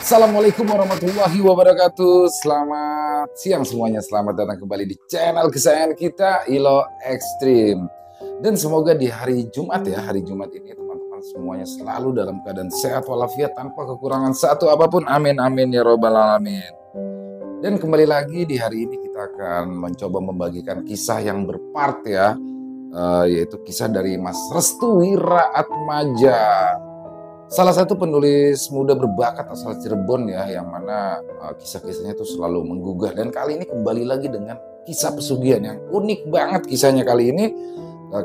Assalamualaikum warahmatullahi wabarakatuh. Selamat siang semuanya. Selamat datang kembali di channel kesayangan kita, Ilo Ekstrim. Dan semoga di hari Jumat ya, hari Jumat ini teman-teman semuanya selalu dalam keadaan sehat walafiat tanpa kekurangan satu apapun. Amin amin ya robbal alamin. Dan kembali lagi di hari ini kita akan mencoba membagikan kisah yang berpart ya, yaitu kisah dari Mas Restu Wiraatmaja. Salah satu penulis muda berbakat asal Cirebon ya, yang mana kisah-kisahnya itu selalu menggugah. Dan kali ini kembali lagi dengan kisah pesugihan yang unik banget kisahnya kali ini.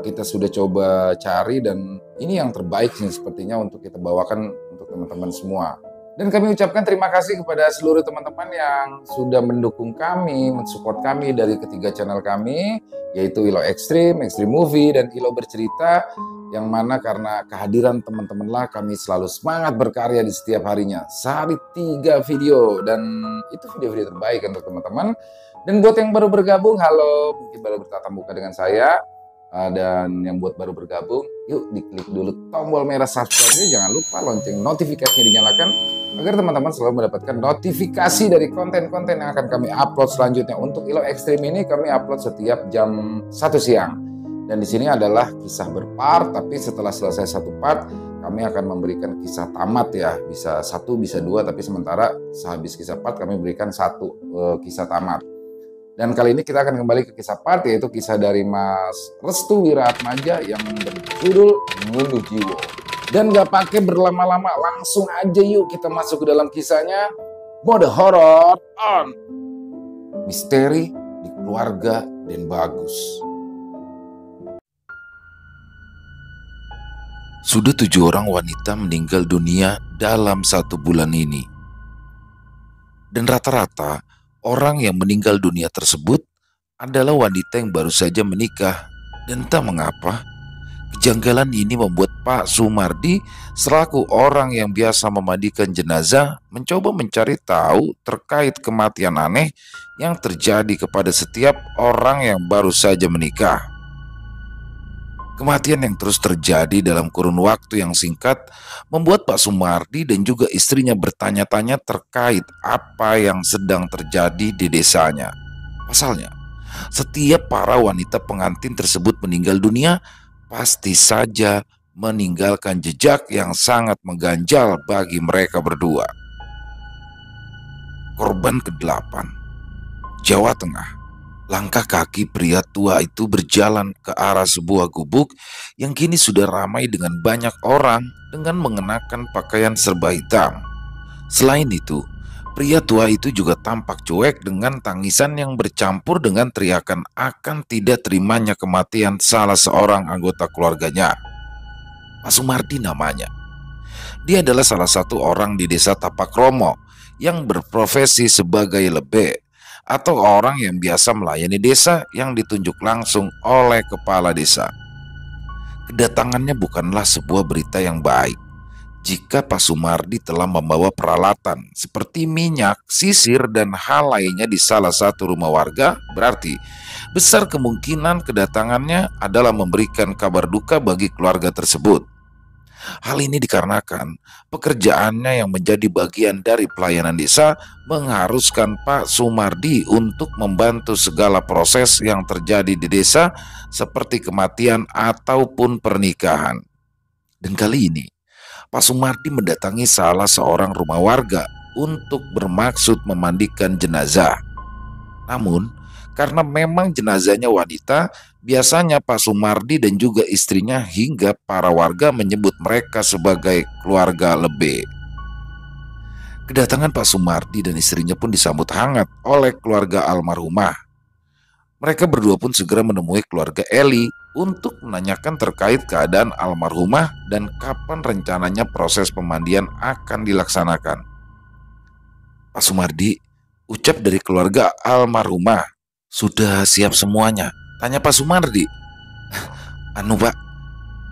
Kita sudah coba cari dan ini yang terbaik nih sepertinya untuk kita bawakan untuk teman-teman semua. Dan kami ucapkan terima kasih kepada seluruh teman-teman yang sudah mendukung kami, mensupport kami dari ketiga channel kami, yaitu Ilo Ekstrim, Ekstrim Movie, dan Ilo Bercerita. Yang mana karena kehadiran teman-teman lah kami selalu semangat berkarya di setiap harinya. Sehari 3 video dan itu video-video terbaik untuk teman-teman. Dan buat yang baru bergabung, halo, mungkin baru bertatap muka dengan saya. Dan yang buat baru bergabung, yuk diklik dulu tombol merah subscribe-nya, jangan lupa lonceng notifikasinya dinyalakan agar teman-teman selalu mendapatkan notifikasi dari konten-konten yang akan kami upload selanjutnya. Untuk Ilo Ekstrim ini kami upload setiap jam 1 siang. Dan di sini adalah kisah berpart, tapi setelah selesai satu part, kami akan memberikan kisah tamat ya. Bisa 1, bisa 2, tapi sementara sehabis kisah part kami berikan 1 kisah tamat. Dan kali ini kita akan kembali ke kisah part, yaitu kisah dari Mas Restu Wiraatmaja yang berjudul Ngunduh Jiwo. Dan gak pakai berlama-lama, langsung aja yuk kita masuk ke dalam kisahnya. Mode horor on. Misteri di keluarga Den Bagus. Sudah 7 orang wanita meninggal dunia dalam 1 bulan ini. Dan rata-rata orang yang meninggal dunia tersebut adalah wanita yang baru saja menikah. Dan entah mengapa, kejanggalan ini membuat Pak Sumardi selaku orang yang biasa memandikan jenazah mencoba mencari tahu terkait kematian aneh yang terjadi kepada setiap orang yang baru saja menikah. Kematian yang terus terjadi dalam kurun waktu yang singkat membuat Pak Sumardi dan juga istrinya bertanya-tanya terkait apa yang sedang terjadi di desanya. Pasalnya, setiap para wanita pengantin tersebut meninggal dunia pasti saja meninggalkan jejak yang sangat mengganjal bagi mereka berdua. Korban ke-8, Jawa Tengah. Langkah kaki pria tua itu berjalan ke arah sebuah gubuk yang kini sudah ramai dengan banyak orang dengan mengenakan pakaian serba hitam. Selain itu, pria tua itu juga tampak cuek dengan tangisan yang bercampur dengan teriakan akan tidak terimanya kematian salah seorang anggota keluarganya. Pak Sumardi namanya. Dia adalah salah satu orang di desa Tapakromo yang berprofesi sebagai lebe, atau orang yang biasa melayani desa yang ditunjuk langsung oleh kepala desa. Kedatangannya bukanlah sebuah berita yang baik. Jika Pak Sumardi telah membawa peralatan seperti minyak, sisir, dan hal lainnya di salah satu rumah warga, berarti besar kemungkinan kedatangannya adalah memberikan kabar duka bagi keluarga tersebut. Hal ini dikarenakan pekerjaannya yang menjadi bagian dari pelayanan desa mengharuskan Pak Sumardi untuk membantu segala proses yang terjadi di desa seperti kematian ataupun pernikahan. Dan kali ini Pak Sumardi mendatangi salah seorang rumah warga untuk bermaksud memandikan jenazah. Namun karena memang jenazahnya wanita, biasanya Pak Sumardi dan juga istrinya hingga para warga menyebut mereka sebagai keluarga lebe. Kedatangan Pak Sumardi dan istrinya pun disambut hangat oleh keluarga almarhumah. Mereka berdua pun segera menemui keluarga Eli untuk menanyakan terkait keadaan almarhumah dan kapan rencananya proses pemandian akan dilaksanakan. Pak Sumardi, ucap dari keluarga almarhumah. Sudah siap semuanya? Tanya Pak Sumardi. Anu Pak,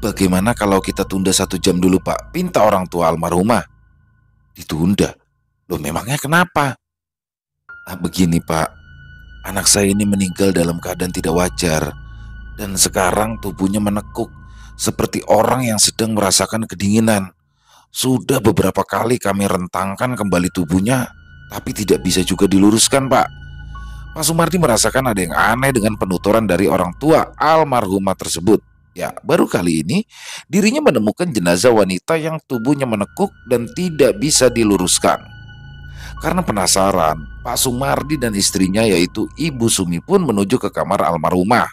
bagaimana kalau kita tunda 1 jam dulu Pak? Pinta orang tua almarhumah. Ditunda? Loh memangnya kenapa? Begini Pak, anak saya ini meninggal dalam keadaan tidak wajar. Dan sekarang tubuhnya menekuk seperti orang yang sedang merasakan kedinginan. Sudah beberapa kali kami rentangkan kembali tubuhnya, tapi tidak bisa juga diluruskan, Pak. Pak Sumardi merasakan ada yang aneh dengan penuturan dari orang tua almarhumah tersebut. Ya, baru kali ini dirinya menemukan jenazah wanita yang tubuhnya menekuk dan tidak bisa diluruskan. Karena penasaran, Pak Sumardi dan istrinya yaitu Ibu Sumi pun menuju ke kamar almarhumah.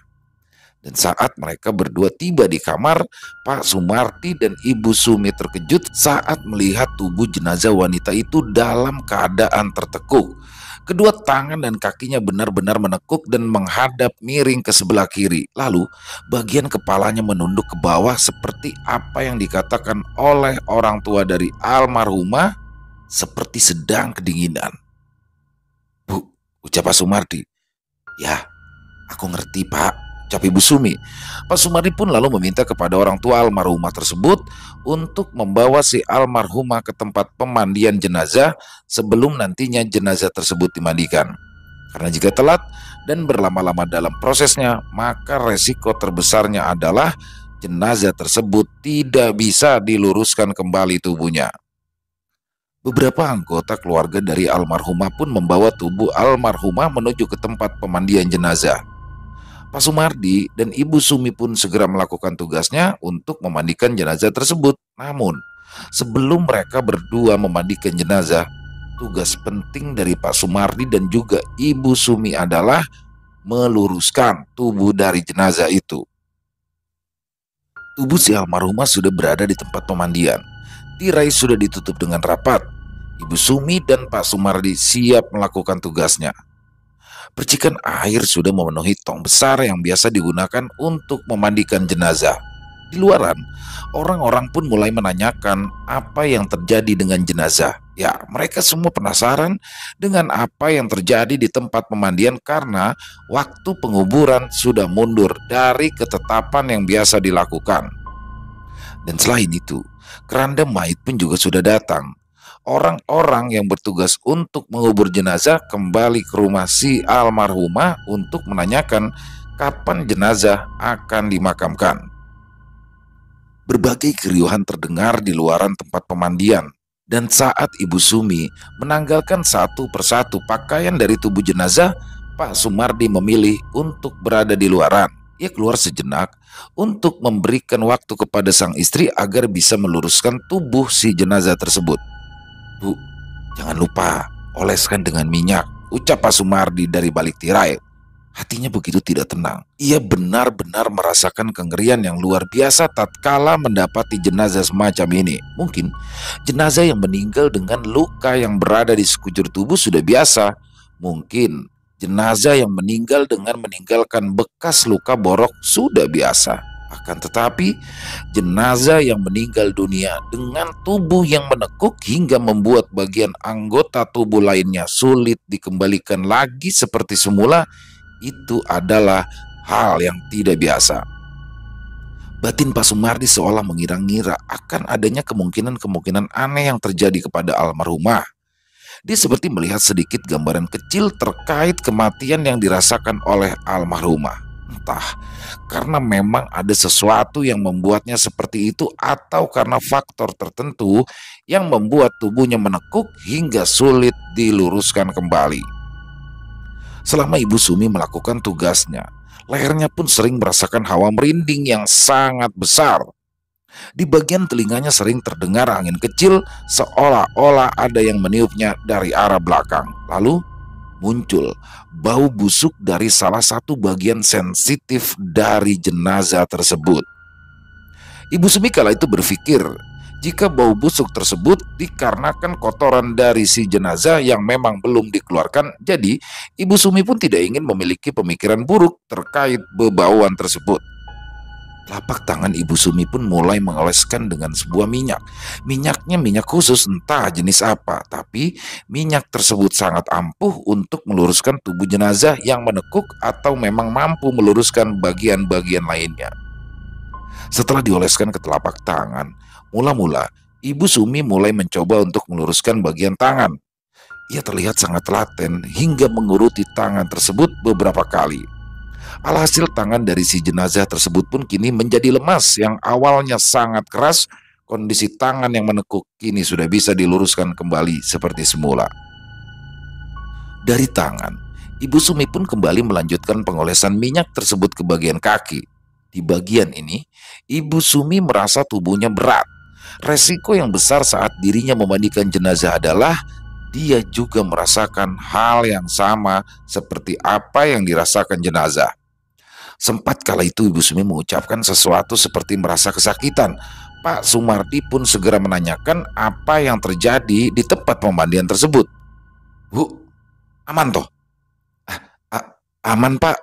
Dan saat mereka berdua tiba di kamar, Pak Sumardi dan Ibu Sumi terkejut saat melihat tubuh jenazah wanita itu dalam keadaan tertekuk. Kedua tangan dan kakinya benar-benar menekuk dan menghadap miring ke sebelah kiri. Lalu bagian kepalanya menunduk ke bawah seperti apa yang dikatakan oleh orang tua dari almarhumah, seperti sedang kedinginan. "Bu," ucap Pak Sumardi. "Ya, aku ngerti, Pak," ucap Ibu Sumi. Pak Sumardi pun lalu meminta kepada orang tua almarhumah tersebut untuk membawa si almarhumah ke tempat pemandian jenazah sebelum nantinya jenazah tersebut dimandikan. Karena jika telat dan berlama-lama dalam prosesnya, maka resiko terbesarnya adalah jenazah tersebut tidak bisa diluruskan kembali tubuhnya. Beberapa anggota keluarga dari almarhumah pun membawa tubuh almarhumah menuju ke tempat pemandian jenazah. Pak Sumardi dan Ibu Sumi pun segera melakukan tugasnya untuk memandikan jenazah tersebut. Namun, sebelum mereka berdua memandikan jenazah, tugas penting dari Pak Sumardi dan juga Ibu Sumi adalah meluruskan tubuh dari jenazah itu. Tubuh si almarhumah sudah berada di tempat pemandian. Tirai sudah ditutup dengan rapat. Ibu Sumi dan Pak Sumardi siap melakukan tugasnya. Percikan air sudah memenuhi tong besar yang biasa digunakan untuk memandikan jenazah. Di luaran, orang-orang pun mulai menanyakan apa yang terjadi dengan jenazah. Ya, mereka semua penasaran dengan apa yang terjadi di tempat pemandian karena waktu penguburan sudah mundur dari ketetapan yang biasa dilakukan. Dan selain itu, keranda mayit pun juga sudah datang. Orang-orang yang bertugas untuk mengubur jenazah kembali ke rumah si almarhumah untuk menanyakan kapan jenazah akan dimakamkan. Berbagai keriuhan terdengar di luaran tempat pemandian, dan saat Ibu Sumi menanggalkan satu persatu pakaian dari tubuh jenazah, Pak Sumardi memilih untuk berada di luaran. Ia keluar sejenak untuk memberikan waktu kepada sang istri agar bisa meluruskan tubuh si jenazah tersebut. "Bu, jangan lupa oleskan dengan minyak," ucap Pak Sumardi dari balik tirai. Hatinya begitu tidak tenang. Ia benar-benar merasakan kengerian yang luar biasa tatkala mendapati jenazah semacam ini. Mungkin jenazah yang meninggal dengan luka yang berada di sekujur tubuh sudah biasa. Mungkin jenazah yang meninggal dengan meninggalkan bekas luka borok sudah biasa. Akan tetapi, jenazah yang meninggal dunia dengan tubuh yang menekuk hingga membuat bagian anggota tubuh lainnya sulit dikembalikan lagi seperti semula, itu adalah hal yang tidak biasa. Batin Pak Sumardi seolah mengira-ngira akan adanya kemungkinan-kemungkinan aneh yang terjadi kepada almarhumah. Dia seperti melihat sedikit gambaran kecil terkait kematian yang dirasakan oleh almarhumah. Entah karena memang ada sesuatu yang membuatnya seperti itu atau karena faktor tertentu yang membuat tubuhnya menekuk hingga sulit diluruskan kembali. Selama Ibu Sumi melakukan tugasnya, lehernya pun sering merasakan hawa merinding yang sangat besar. Di bagian telinganya sering terdengar angin kecil seolah-olah ada yang meniupnya dari arah belakang. Lalu muncul bau busuk dari salah satu bagian sensitif dari jenazah tersebut. Ibu Sumi kala itu berpikir jika bau busuk tersebut dikarenakan kotoran dari si jenazah yang memang belum dikeluarkan, jadi Ibu Sumi pun tidak ingin memiliki pemikiran buruk terkait bebauan tersebut. Telapak tangan Ibu Sumi pun mulai mengoleskan dengan sebuah minyak. Minyaknya minyak khusus entah jenis apa, tapi minyak tersebut sangat ampuh untuk meluruskan tubuh jenazah yang menekuk atau memang mampu meluruskan bagian-bagian lainnya. Setelah dioleskan ke telapak tangan, mula-mula Ibu Sumi mulai mencoba untuk meluruskan bagian tangan. Ia terlihat sangat telaten hingga menguruti tangan tersebut beberapa kali. Alhasil tangan dari si jenazah tersebut pun kini menjadi lemas yang awalnya sangat keras, kondisi tangan yang menekuk kini sudah bisa diluruskan kembali seperti semula. Dari tangan, Ibu Sumi pun kembali melanjutkan pengolesan minyak tersebut ke bagian kaki. Di bagian ini, Ibu Sumi merasa tubuhnya berat. Resiko yang besar saat dirinya memandikan jenazah adalah dia juga merasakan hal yang sama seperti apa yang dirasakan jenazah. Sempat kala itu Ibu Sumi mengucapkan sesuatu seperti merasa kesakitan. Pak Sumardi pun segera menanyakan apa yang terjadi di tempat pemandian tersebut. Bu, aman toh? Aman Pak.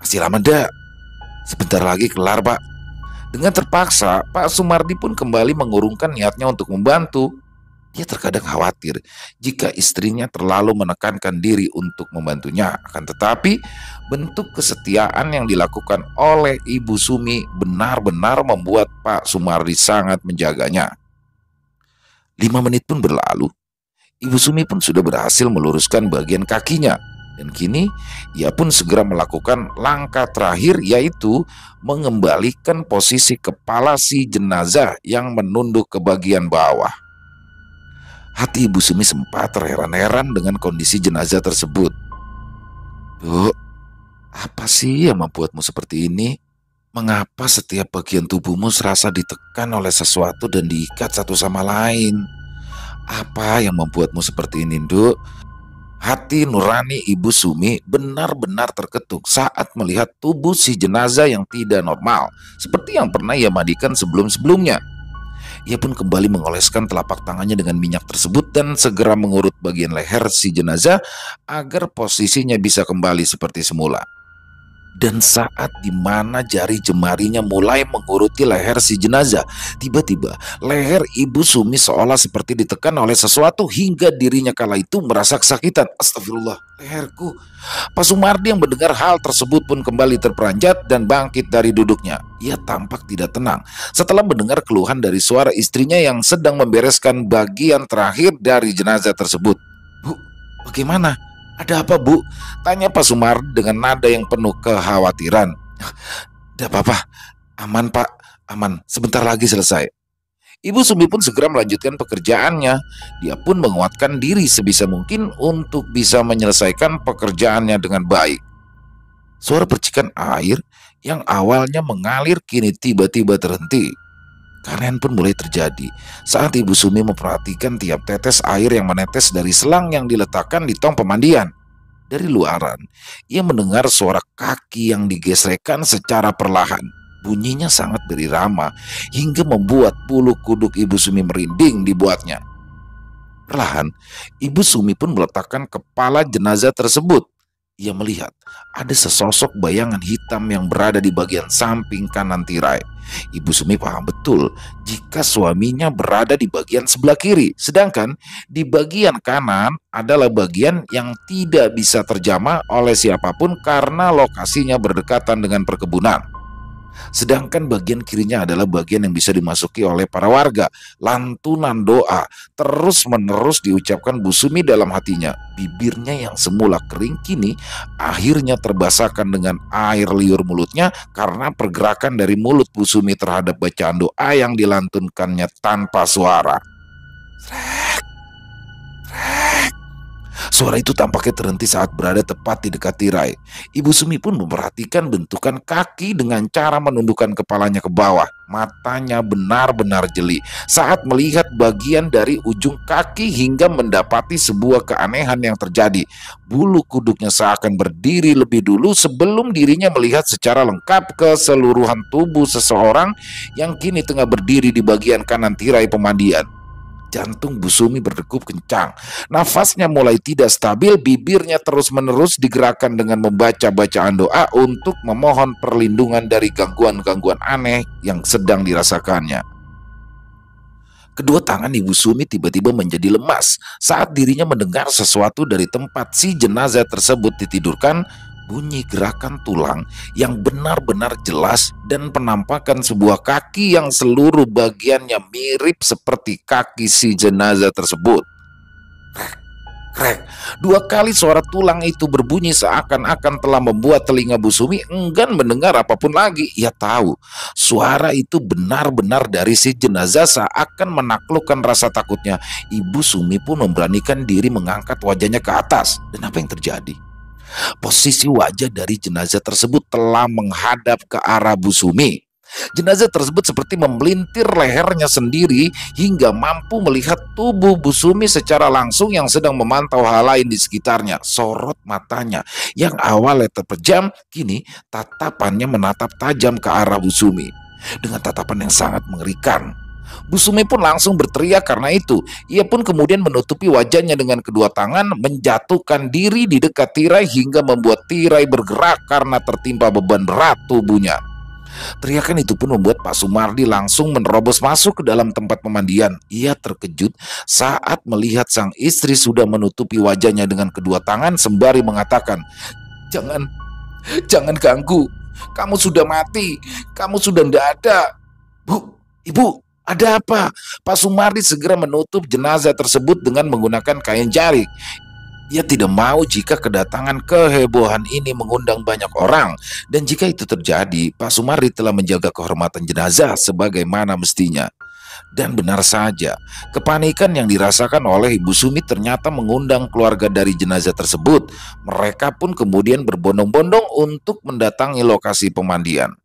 Masih lama dah. Sebentar lagi kelar Pak. Dengan terpaksa, Pak Sumardi pun kembali mengurungkan niatnya untuk membantu. Dia terkadang khawatir jika istrinya terlalu menekankan diri untuk membantunya. Akan tetapi, bentuk kesetiaan yang dilakukan oleh Ibu Sumi benar-benar membuat Pak Sumardi sangat menjaganya. 5 menit pun berlalu. Ibu Sumi pun sudah berhasil meluruskan bagian kakinya. Dan kini ia pun segera melakukan langkah terakhir, yaitu mengembalikan posisi kepala si jenazah yang menunduk ke bagian bawah. Hati Ibu Sumi sempat terheran-heran dengan kondisi jenazah tersebut. Duk, apa sih yang membuatmu seperti ini? Mengapa setiap bagian tubuhmu serasa ditekan oleh sesuatu dan diikat satu sama lain? Apa yang membuatmu seperti ini, Duk? Hati nurani Ibu Sumi benar-benar terketuk saat melihat tubuh si jenazah yang tidak normal, seperti yang pernah ia mandikan sebelum-sebelumnya. Ia pun kembali mengoleskan telapak tangannya dengan minyak tersebut dan segera mengurut bagian leher si jenazah agar posisinya bisa kembali seperti semula. Dan saat dimana jari jemarinya mulai menguruti leher si jenazah, tiba-tiba leher Ibu Sumi seolah seperti ditekan oleh sesuatu hingga dirinya kala itu merasa kesakitan. Astagfirullah, leherku. Pak Sumardi yang mendengar hal tersebut pun kembali terperanjat dan bangkit dari duduknya. Ia tampak tidak tenang setelah mendengar keluhan dari suara istrinya yang sedang membereskan bagian terakhir dari jenazah tersebut. Bu, bagaimana? Ada apa, Bu? Tanya Pak Sumardi dengan nada yang penuh kekhawatiran. Tidak apa-apa, aman Pak, aman, sebentar lagi selesai. Ibu Sumi pun segera melanjutkan pekerjaannya. Dia pun menguatkan diri sebisa mungkin untuk bisa menyelesaikan pekerjaannya dengan baik. Suara percikan air yang awalnya mengalir kini tiba-tiba terhenti. Keanehan pun mulai terjadi saat Ibu Sumi memperhatikan tiap tetes air yang menetes dari selang yang diletakkan di tong pemandian. Dari luaran, ia mendengar suara kaki yang digesrekkan secara perlahan. Bunyinya sangat berirama hingga membuat bulu kuduk Ibu Sumi merinding dibuatnya. Perlahan, Ibu Sumi pun meletakkan kepala jenazah tersebut. Ia melihat ada sesosok bayangan hitam yang berada di bagian samping kanan tirai. Ibu Sumi paham betul jika suaminya berada di bagian sebelah kiri, sedangkan di bagian kanan adalah bagian yang tidak bisa terjamah oleh siapapun karena lokasinya berdekatan dengan perkebunan. Sedangkan bagian kirinya adalah bagian yang bisa dimasuki oleh para warga. Lantunan doa terus-menerus diucapkan Bu Sumi dalam hatinya. Bibirnya yang semula kering kini akhirnya terbasahkan dengan air liur mulutnya karena pergerakan dari mulut Bu Sumi terhadap bacaan doa yang dilantunkannya tanpa suara. Suara itu tampaknya terhenti saat berada tepat di dekat tirai. Ibu Sumi pun memperhatikan bentukan kaki dengan cara menundukkan kepalanya ke bawah. Matanya benar-benar jeli saat melihat bagian dari ujung kaki hingga mendapati sebuah keanehan yang terjadi. Bulu kuduknya seakan berdiri lebih dulu sebelum dirinya melihat secara lengkap keseluruhan tubuh seseorang yang kini tengah berdiri di bagian kanan tirai pemandian. Jantung Bu Sumi berdegup kencang. Nafasnya mulai tidak stabil, bibirnya terus-menerus digerakkan dengan membaca bacaan doa untuk memohon perlindungan dari gangguan-gangguan aneh yang sedang dirasakannya. Kedua tangan Ibu Sumi tiba-tiba menjadi lemas saat dirinya mendengar sesuatu dari tempat si jenazah tersebut ditidurkan. Bunyi gerakan tulang yang benar-benar jelas dan penampakan sebuah kaki yang seluruh bagiannya mirip seperti kaki si jenazah tersebut. Krek, dua kali suara tulang itu berbunyi seakan-akan telah membuat telinga Bu Sumi enggan mendengar apapun lagi. Ia tahu suara itu benar-benar dari si jenazah seakan menaklukkan rasa takutnya. Ibu Sumi pun memberanikan diri mengangkat wajahnya ke atas. Dan apa yang terjadi? Posisi wajah dari jenazah tersebut telah menghadap ke arah Bu Sumi. Jenazah tersebut seperti memelintir lehernya sendiri hingga mampu melihat tubuh Bu Sumi secara langsung yang sedang memantau hal lain di sekitarnya. Sorot matanya yang awalnya terpejam, kini tatapannya menatap tajam ke arah Bu Sumi. Dengan tatapan yang sangat mengerikan. Bu Sumi pun langsung berteriak karena itu. Ia pun kemudian menutupi wajahnya dengan kedua tangan, menjatuhkan diri di dekat tirai hingga membuat tirai bergerak karena tertimpa beban berat tubuhnya. Teriakan itu pun membuat Pak Sumardi langsung menerobos masuk ke dalam tempat pemandian. Ia terkejut saat melihat sang istri sudah menutupi wajahnya dengan kedua tangan sembari mengatakan, "Jangan, jangan ganggu. Kamu sudah mati. Kamu sudah tidak ada." "Bu, Ibu, ada apa?" Pak Sumardi segera menutup jenazah tersebut dengan menggunakan kain jarik. Ia tidak mau jika kedatangan kehebohan ini mengundang banyak orang. Dan jika itu terjadi, Pak Sumardi telah menjaga kehormatan jenazah sebagaimana mestinya. Dan benar saja, kepanikan yang dirasakan oleh Ibu Sumi ternyata mengundang keluarga dari jenazah tersebut. Mereka pun kemudian berbondong-bondong untuk mendatangi lokasi pemandian.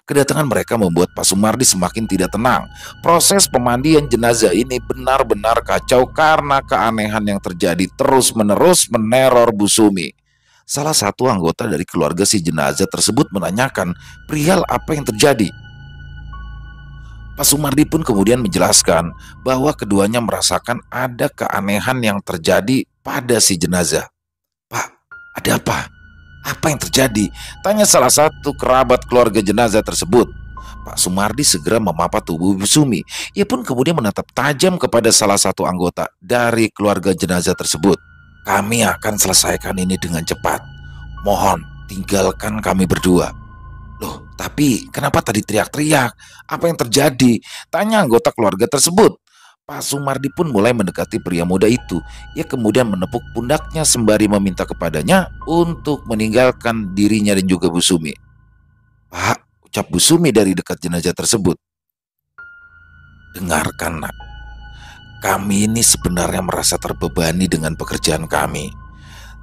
Kedatangan mereka membuat Pak Sumardi semakin tidak tenang. Proses pemandian jenazah ini benar-benar kacau karena keanehan yang terjadi terus-menerus meneror Bu Sumi. Salah satu anggota dari keluarga si jenazah tersebut menanyakan perihal apa yang terjadi. Pak Sumardi pun kemudian menjelaskan bahwa keduanya merasakan ada keanehan yang terjadi pada si jenazah. "Pak, ada apa? Apa yang terjadi?" tanya salah satu kerabat keluarga jenazah tersebut. Pak Sumardi segera memapat tubuh Bu Sumi. Ia pun kemudian menatap tajam kepada salah satu anggota dari keluarga jenazah tersebut. "Kami akan selesaikan ini dengan cepat. Mohon tinggalkan kami berdua." "Loh, tapi kenapa tadi teriak-teriak? Apa yang terjadi?" tanya anggota keluarga tersebut. Pak Sumardi pun mulai mendekati pria muda itu. Ia kemudian menepuk pundaknya sembari meminta kepadanya untuk meninggalkan dirinya dan juga Bu Sumi. "Pak," ucap Bu Sumi dari dekat jenazah tersebut. "Dengarkan, nak. Kami ini sebenarnya merasa terbebani dengan pekerjaan kami.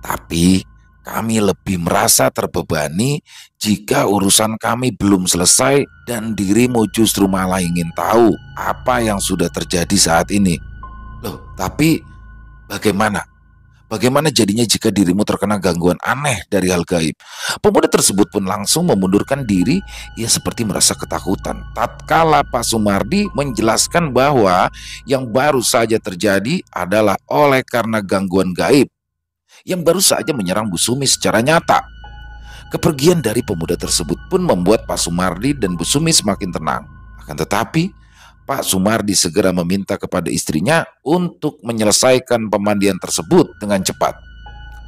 Tapi kami lebih merasa terbebani jika urusan kami belum selesai dan dirimu justru malah ingin tahu apa yang sudah terjadi saat ini." "Loh, tapi bagaimana? Bagaimana jadinya jika dirimu terkena gangguan aneh dari hal gaib?" Pemuda tersebut pun langsung memundurkan diri. Ia seperti merasa ketakutan tatkala Pak Sumardi menjelaskan bahwa yang baru saja terjadi adalah oleh karena gangguan gaib yang baru saja menyerang Bu Sumi secara nyata. Kepergian dari pemuda tersebut pun membuat Pak Sumardi dan Bu Sumi semakin tenang. Akan tetapi, Pak Sumardi segera meminta kepada istrinya untuk menyelesaikan pemandian tersebut dengan cepat.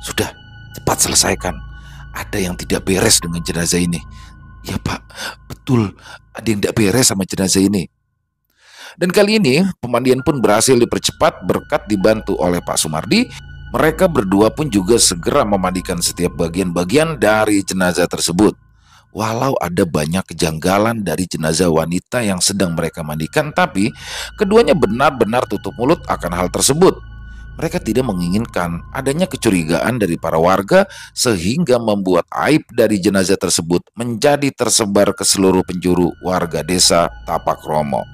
"Sudah, cepat selesaikan. Ada yang tidak beres dengan jenazah ini." "Ya Pak, betul. Ada yang tidak beres sama jenazah ini." Dan kali ini, pemandian pun berhasil dipercepat berkat dibantu oleh Pak Sumardi. Mereka berdua pun juga segera memandikan setiap bagian-bagian dari jenazah tersebut. Walau ada banyak kejanggalan dari jenazah wanita yang sedang mereka mandikan, tapi keduanya benar-benar tutup mulut akan hal tersebut. Mereka tidak menginginkan adanya kecurigaan dari para warga sehingga membuat aib dari jenazah tersebut menjadi tersebar ke seluruh penjuru warga desa Tapak Romo.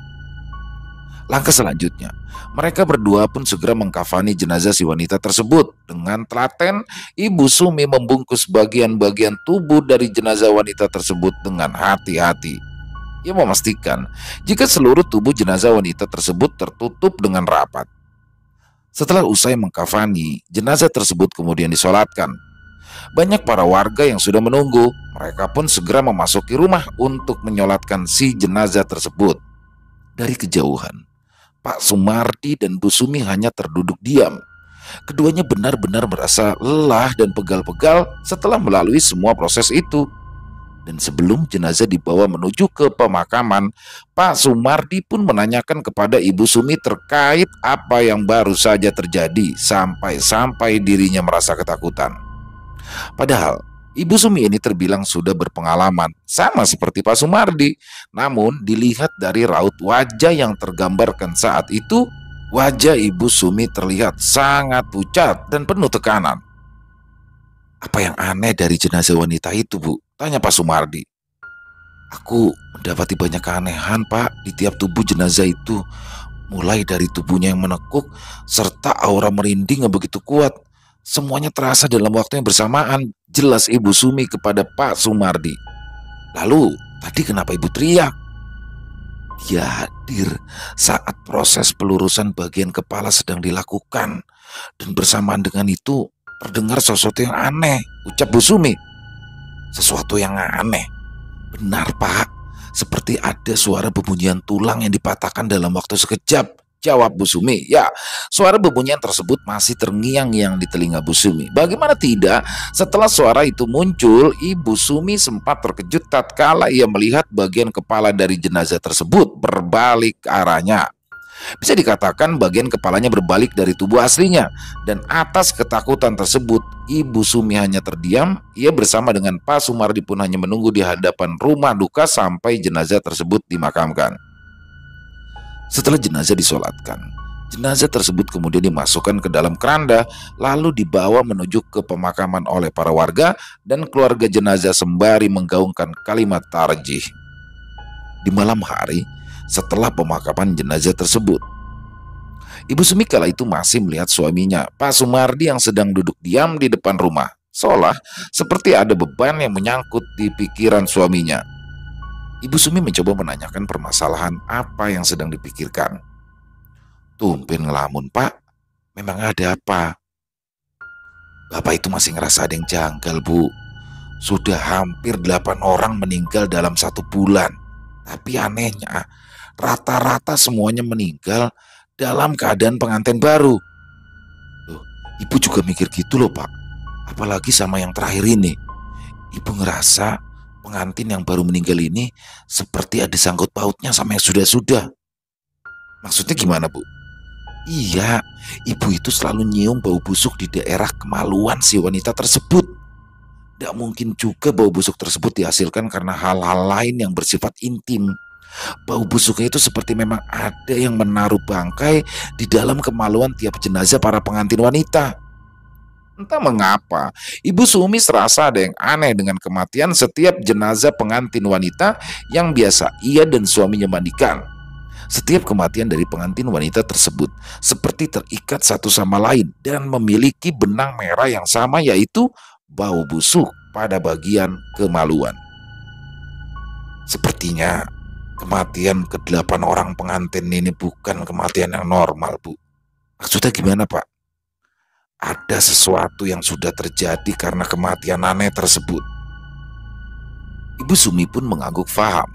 Langkah selanjutnya, mereka berdua pun segera mengkafani jenazah si wanita tersebut. Dengan telaten, Ibu Sumi membungkus bagian-bagian tubuh dari jenazah wanita tersebut dengan hati-hati. Ia memastikan jika seluruh tubuh jenazah wanita tersebut tertutup dengan rapat. Setelah usai mengkafani, jenazah tersebut kemudian disolatkan. Banyak para warga yang sudah menunggu. Mereka pun segera memasuki rumah untuk menyolatkan si jenazah tersebut. Dari kejauhan, Pak Sumardi dan Bu Sumi hanya terduduk diam. Keduanya benar-benar merasa lelah dan pegal-pegal setelah melalui semua proses itu. Dan sebelum jenazah dibawa menuju ke pemakaman, Pak Sumardi pun menanyakan kepada Ibu Sumi terkait apa yang baru saja terjadi, sampai-sampai dirinya merasa ketakutan. Padahal Ibu Sumi ini terbilang sudah berpengalaman, sama seperti Pak Sumardi. Namun dilihat dari raut wajah yang tergambarkan saat itu, wajah Ibu Sumi terlihat sangat pucat dan penuh tekanan. "Apa yang aneh dari jenazah wanita itu, Bu?" tanya Pak Sumardi. "Aku mendapati banyak keanehan, Pak, di tiap tubuh jenazah itu. Mulai dari tubuhnya yang menekuk, serta aura merinding yang begitu kuat. Semuanya terasa dalam waktu yang bersamaan," jelas Ibu Sumi kepada Pak Sumardi. "Lalu, tadi kenapa Ibu teriak?" "Dia hadir saat proses pelurusan bagian kepala sedang dilakukan. Dan bersamaan dengan itu, terdengar sesuatu yang aneh," ucap Bu Sumi. "Sesuatu yang aneh?" "Benar, Pak. Seperti ada suara bebunyian tulang yang dipatahkan dalam waktu sekejap," jawab Bu Sumi. Ya, suara bebunyian tersebut masih terngiang-ngiang di telinga Bu Sumi. Bagaimana tidak, setelah suara itu muncul, Ibu Sumi sempat terkejut tatkala ia melihat bagian kepala dari jenazah tersebut berbalik ke arahnya. Bisa dikatakan bagian kepalanya berbalik dari tubuh aslinya. Dan atas ketakutan tersebut, Ibu Sumi hanya terdiam. Ia bersama dengan Pak Sumardi pun hanya menunggu di hadapan rumah duka sampai jenazah tersebut dimakamkan. Setelah jenazah disolatkan, jenazah tersebut kemudian dimasukkan ke dalam keranda, lalu dibawa menuju ke pemakaman oleh para warga dan keluarga jenazah sembari menggaungkan kalimat tarjih. Di malam hari, setelah pemakaman jenazah tersebut, Ibu Sumi kala itu masih melihat suaminya, Pak Sumardi, yang sedang duduk diam di depan rumah, seolah seperti ada beban yang menyangkut di pikiran suaminya. Ibu Sumi mencoba menanyakan permasalahan apa yang sedang dipikirkan. "Tumben ngelamun, Pak. Memang ada apa?" "Bapak itu masih ngerasa ada yang janggal, Bu. Sudah hampir 8 orang meninggal dalam 1 bulan. Tapi anehnya, rata-rata semuanya meninggal dalam keadaan pengantin baru." "Loh, Ibu juga mikir gitu loh, Pak. Apalagi sama yang terakhir ini. Ibu ngerasa pengantin yang baru meninggal ini seperti ada sangkut pautnya sama yang sudah-sudah." "Maksudnya gimana, Bu?" "Iya, Ibu itu selalu nyium bau busuk di daerah kemaluan si wanita tersebut. Tidak mungkin juga bau busuk tersebut dihasilkan karena hal-hal lain yang bersifat intim. Bau busuknya itu seperti memang ada yang menaruh bangkai di dalam kemaluan tiap jenazah para pengantin wanita." Entah mengapa, Ibu Sumi serasa ada yang aneh dengan kematian setiap jenazah pengantin wanita yang biasa ia dan suaminya mandikan. Setiap kematian dari pengantin wanita tersebut seperti terikat satu sama lain dan memiliki benang merah yang sama, yaitu bau busuk pada bagian kemaluan. Sepertinya kematian ke-8 orang pengantin ini bukan kematian yang normal, Bu. Maksudnya gimana, Pak? Ada sesuatu yang sudah terjadi karena kematian aneh tersebut. Ibu Sumi pun mengangguk faham.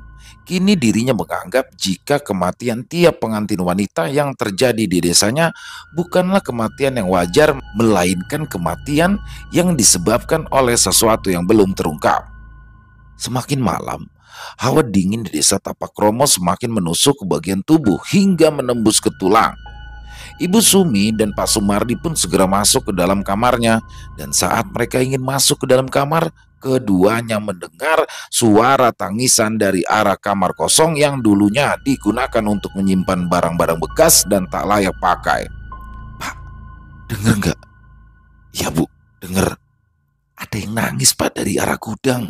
Kini dirinya menganggap jika kematian tiap pengantin wanita yang terjadi di desanya bukanlah kematian yang wajar, melainkan kematian yang disebabkan oleh sesuatu yang belum terungkap. Semakin malam, hawa dingin di desa Tapakromo semakin menusuk ke bagian tubuh hingga menembus ke tulang. Ibu Sumi dan Pak Sumardi pun segera masuk ke dalam kamarnya, dan saat mereka ingin masuk ke dalam kamar, keduanya mendengar suara tangisan dari arah kamar kosong yang dulunya digunakan untuk menyimpan barang-barang bekas dan tak layak pakai. "Pak, denger nggak?" "Ya, Bu, denger. Ada yang nangis, Pak, dari arah gudang."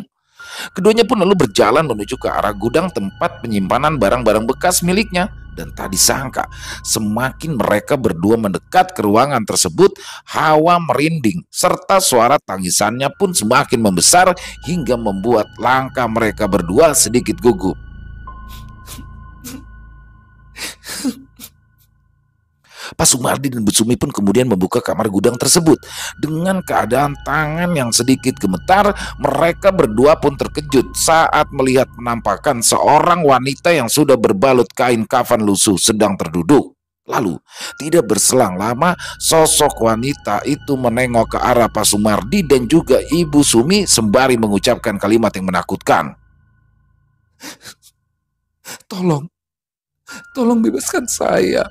Keduanya pun lalu berjalan menuju ke arah gudang tempat penyimpanan barang-barang bekas miliknya. Dan tak disangka, semakin mereka berdua mendekat ke ruangan tersebut, hawa merinding serta suara tangisannya pun semakin membesar hingga membuat langkah mereka berdua sedikit gugup. Pak Sumardi dan Bu Sumi pun kemudian membuka kamar gudang tersebut. Dengan keadaan tangan yang sedikit gemetar, mereka berdua pun terkejut saat melihat penampakan seorang wanita yang sudah berbalut kain kafan lusuh sedang terduduk. Lalu, tidak berselang lama, sosok wanita itu menengok ke arah Pak Sumardi dan juga Ibu Sumi sembari mengucapkan kalimat yang menakutkan. Tolong, tolong bebaskan saya.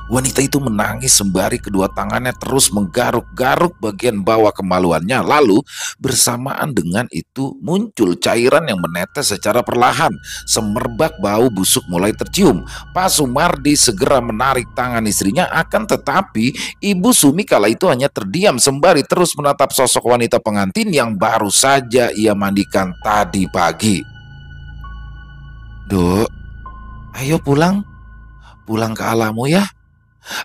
Wanita itu menangis sembari kedua tangannya terus menggaruk-garuk bagian bawah kemaluannya. Lalu bersamaan dengan itu muncul cairan yang menetes secara perlahan. Semerbak bau busuk mulai tercium. Pak Sumardi segera menarik tangan istrinya, akan tetapi Ibu Sumi kala itu hanya terdiam sembari terus menatap sosok wanita pengantin yang baru saja ia mandikan tadi pagi. Dok, ayo pulang ke alammu ya.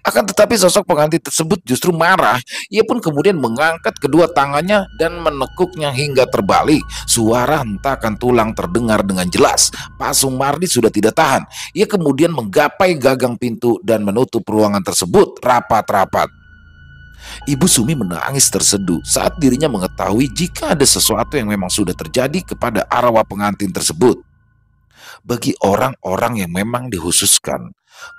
Akan tetapi sosok pengantin tersebut justru marah. Ia pun kemudian mengangkat kedua tangannya dan menekuknya hingga terbalik. Suara hentakan tulang terdengar dengan jelas. Pak Sumardi sudah tidak tahan. Ia kemudian menggapai gagang pintu dan menutup ruangan tersebut rapat-rapat. Ibu Sumi menangis terseduh saat dirinya mengetahui jika ada sesuatu yang memang sudah terjadi kepada arwah pengantin tersebut. Bagi orang-orang yang memang dikhususkan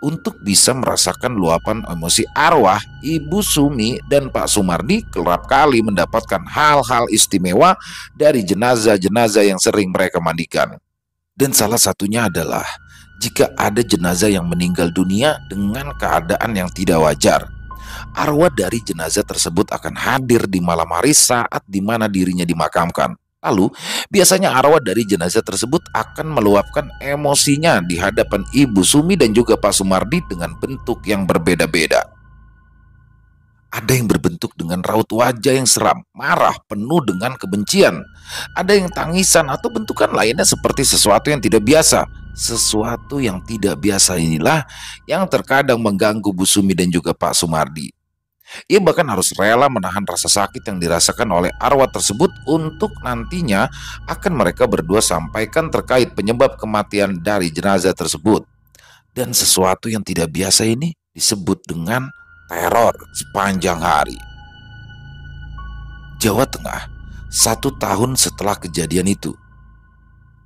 untuk bisa merasakan luapan emosi arwah, Ibu Sumi dan Pak Sumardi kerap kali mendapatkan hal-hal istimewa dari jenazah-jenazah yang sering mereka mandikan. Dan salah satunya adalah jika ada jenazah yang meninggal dunia dengan keadaan yang tidak wajar, arwah dari jenazah tersebut akan hadir di malam hari saat dimana dirinya dimakamkan. Lalu, biasanya arwah dari jenazah tersebut akan meluapkan emosinya di hadapan Ibu Sumi dan juga Pak Sumardi dengan bentuk yang berbeda-beda. Ada yang berbentuk dengan raut wajah yang seram, marah, penuh dengan kebencian. Ada yang tangisan atau bentukan lainnya seperti sesuatu yang tidak biasa. Sesuatu yang tidak biasa inilah yang terkadang mengganggu Bu Sumi dan juga Pak Sumardi. Ia bahkan harus rela menahan rasa sakit yang dirasakan oleh arwah tersebut untuk nantinya akan mereka berdua sampaikan terkait penyebab kematian dari jenazah tersebut. Dan sesuatu yang tidak biasa ini disebut dengan teror sepanjang hari. Jawa Tengah, 1 tahun setelah kejadian itu,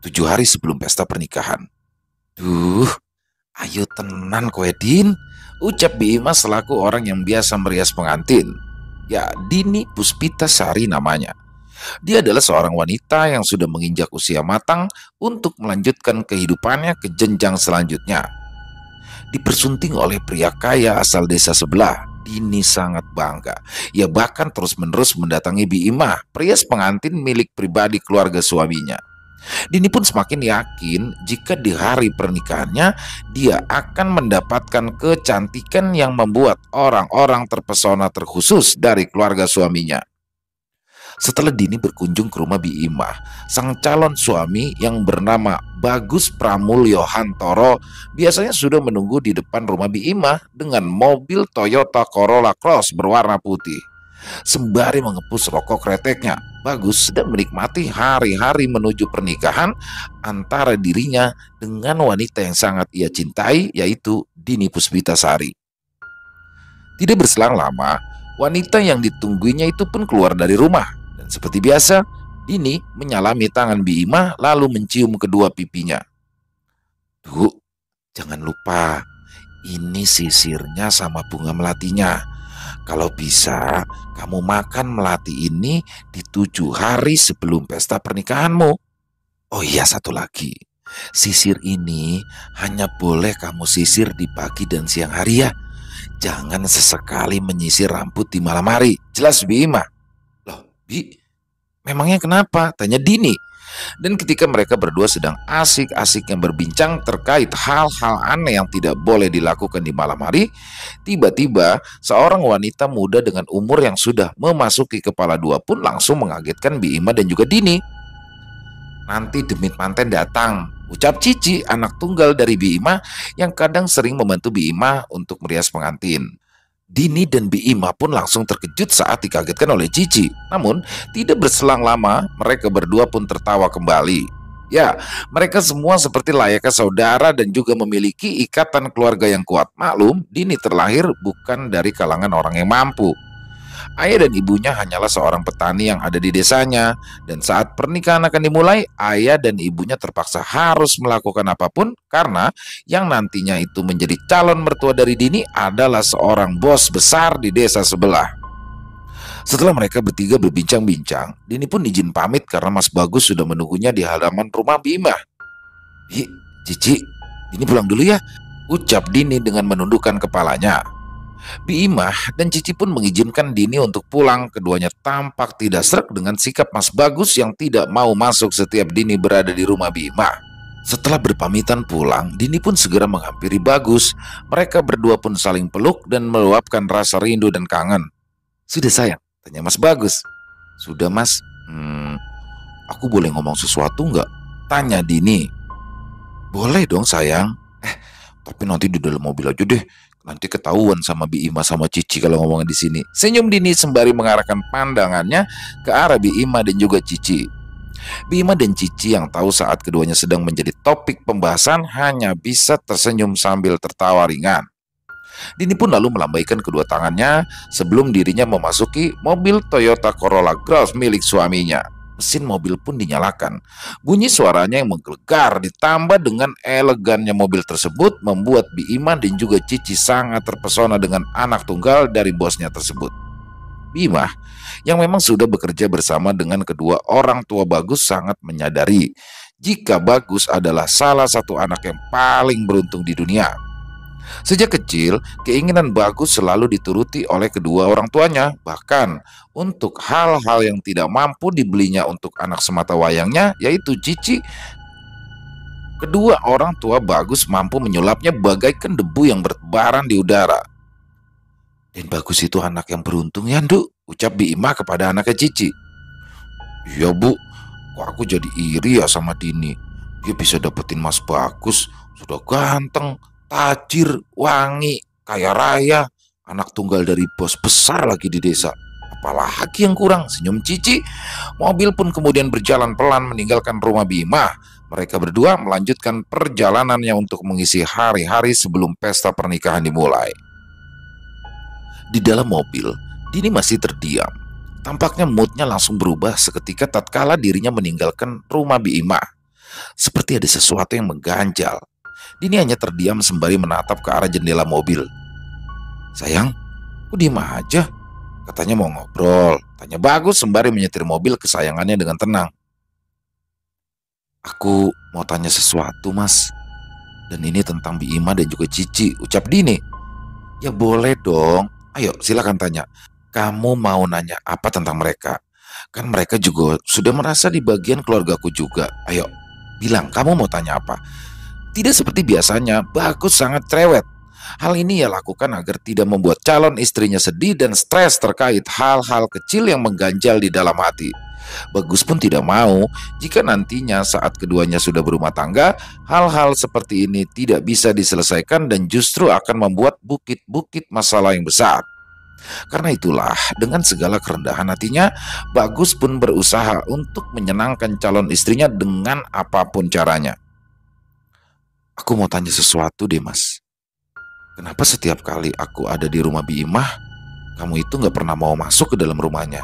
7 hari sebelum pesta pernikahan. Duh, ayo tenan kowe Din, ucap Bima selaku orang yang biasa merias pengantin. Ya, Dini Puspita Sari namanya. Dia adalah seorang wanita yang sudah menginjak usia matang untuk melanjutkan kehidupannya ke jenjang selanjutnya. Dipersunting oleh pria kaya asal desa sebelah, Dini sangat bangga. Ia bahkan terus-menerus mendatangi Bima, perias pengantin milik pribadi keluarga suaminya. Dini pun semakin yakin jika di hari pernikahannya dia akan mendapatkan kecantikan yang membuat orang-orang terpesona terkhusus dari keluarga suaminya. Setelah Dini berkunjung ke rumah Bima, sang calon suami yang bernama Bagus Pramulyo Hantoro biasanya sudah menunggu di depan rumah Bima dengan mobil Toyota Corolla Cross berwarna putih. Sembari mengepus rokok kreteknya, Bagus sedang menikmati hari-hari menuju pernikahan antara dirinya dengan wanita yang sangat ia cintai, yaitu Dini Puspita Sari. Tidak berselang lama, wanita yang ditungguinya itu pun keluar dari rumah. Dan seperti biasa, Dini menyalami tangan Bima lalu mencium kedua pipinya. Duh, jangan lupa, ini sisirnya sama bunga melatinya. Kalau bisa, kamu makan melati ini di 7 hari sebelum pesta pernikahanmu. Oh iya, satu lagi. Sisir ini hanya boleh kamu sisir di pagi dan siang hari ya. Jangan sesekali menyisir rambut di malam hari. Jelas, Bima? Loh, Bi, memangnya kenapa? Tanya Dini. Dan ketika mereka berdua sedang asik-asiknya berbincang terkait hal-hal aneh yang tidak boleh dilakukan di malam hari, tiba-tiba seorang wanita muda dengan umur yang sudah memasuki kepala 2 pun langsung mengagetkan Bima dan juga Dini. Nanti demit manten datang, ucap Cici, anak tunggal dari Bima yang kadang sering membantu Bima untuk merias pengantin. Dini dan Bima pun langsung terkejut saat dikagetkan oleh Cici. Namun, tidak berselang lama, mereka berdua pun tertawa kembali. Ya, mereka semua seperti layaknya saudara dan juga memiliki ikatan keluarga yang kuat. Maklum, Dini terlahir bukan dari kalangan orang yang mampu. Ayah dan ibunya hanyalah seorang petani yang ada di desanya, dan saat pernikahan akan dimulai, ayah dan ibunya terpaksa harus melakukan apapun karena yang nantinya itu menjadi calon mertua dari Dini adalah seorang bos besar di desa sebelah. Setelah mereka bertiga berbincang-bincang, Dini pun izin pamit karena Mas Bagus sudah menunggunya di halaman rumah Bima. "Hi, Cici, Dini pulang dulu ya," ucap Dini dengan menundukkan kepalanya. Imah dan Cici pun mengizinkan Dini untuk pulang. Keduanya tampak tidak sreg dengan sikap Mas Bagus yang tidak mau masuk setiap Dini berada di rumah Imah. Setelah berpamitan pulang, Dini pun segera menghampiri Bagus. Mereka berdua pun saling peluk dan meluapkan rasa rindu dan kangen. "Sudah sayang?" tanya Mas Bagus. "Sudah Mas." Aku boleh ngomong sesuatu nggak?" tanya Dini. "Boleh dong sayang. Tapi nanti di dalam mobil aja deh. Nanti ketahuan sama Ima sama Cici kalau ngomongin di sini." Senyum Dini sembari mengarahkan pandangannya ke arah Ima dan juga Cici. Ima dan Cici yang tahu saat keduanya sedang menjadi topik pembahasan hanya bisa tersenyum sambil tertawa ringan. Dini pun lalu melambaikan kedua tangannya sebelum dirinya memasuki mobil Toyota Corolla Cross milik suaminya. Mesin mobil pun dinyalakan. Bunyi suaranya yang menggelegar ditambah dengan elegannya mobil tersebut membuat Bima dan juga Cici sangat terpesona dengan anak tunggal dari bosnya tersebut. Bima yang memang sudah bekerja bersama dengan kedua orang tua Bagus sangat menyadari jika Bagus adalah salah satu anak yang paling beruntung di dunia. Sejak kecil, keinginan Bagus selalu dituruti oleh kedua orang tuanya. Bahkan untuk hal-hal yang tidak mampu dibelinya untuk anak semata wayangnya, yaitu Cici, kedua orang tua Bagus mampu menyulapnya bagaikan debu yang bertebaran di udara. "Dan Bagus itu anak yang beruntung ya, Nduk," ucap Bima kepada anaknya Cici. "Iya Bu, kok aku jadi iri ya sama Dini. Dia bisa dapetin Mas Bagus, sudah ganteng, tajir, wangi, kaya raya, anak tunggal dari bos besar lagi di desa. Apalagi yang kurang?" senyum Cici. Mobil pun kemudian berjalan pelan meninggalkan rumah Bima. Mereka berdua melanjutkan perjalanannya untuk mengisi hari-hari sebelum pesta pernikahan dimulai. Di dalam mobil, Dini masih terdiam. Tampaknya moodnya langsung berubah seketika tatkala dirinya meninggalkan rumah Bima. Seperti ada sesuatu yang mengganjal. Dini hanya terdiam sembari menatap ke arah jendela mobil. "Sayang, kok diem aja?" katanya mau ngobrol, tanya Bagus sembari menyetir mobil kesayangannya dengan tenang. "Aku mau tanya sesuatu Mas, dan ini tentang Bima dan juga Cici," ucap Dini. "Ya boleh dong, ayo silakan tanya. Kamu mau nanya apa tentang mereka? Kan mereka juga sudah merasa di bagian keluargaku juga. Ayo, bilang kamu mau tanya apa." Tidak seperti biasanya, Bagus sangat cerewet. Hal ini ia lakukan agar tidak membuat calon istrinya sedih dan stres terkait hal-hal kecil yang mengganjal di dalam hati. Bagus pun tidak mau jika nantinya saat keduanya sudah berumah tangga, hal-hal seperti ini tidak bisa diselesaikan dan justru akan membuat bukit-bukit masalah yang besar. Karena itulah, dengan segala kerendahan hatinya, Bagus pun berusaha untuk menyenangkan calon istrinya dengan apapun caranya. "Aku mau tanya sesuatu deh Mas. Kenapa setiap kali aku ada di rumah Bimah, kamu itu gak pernah mau masuk ke dalam rumahnya?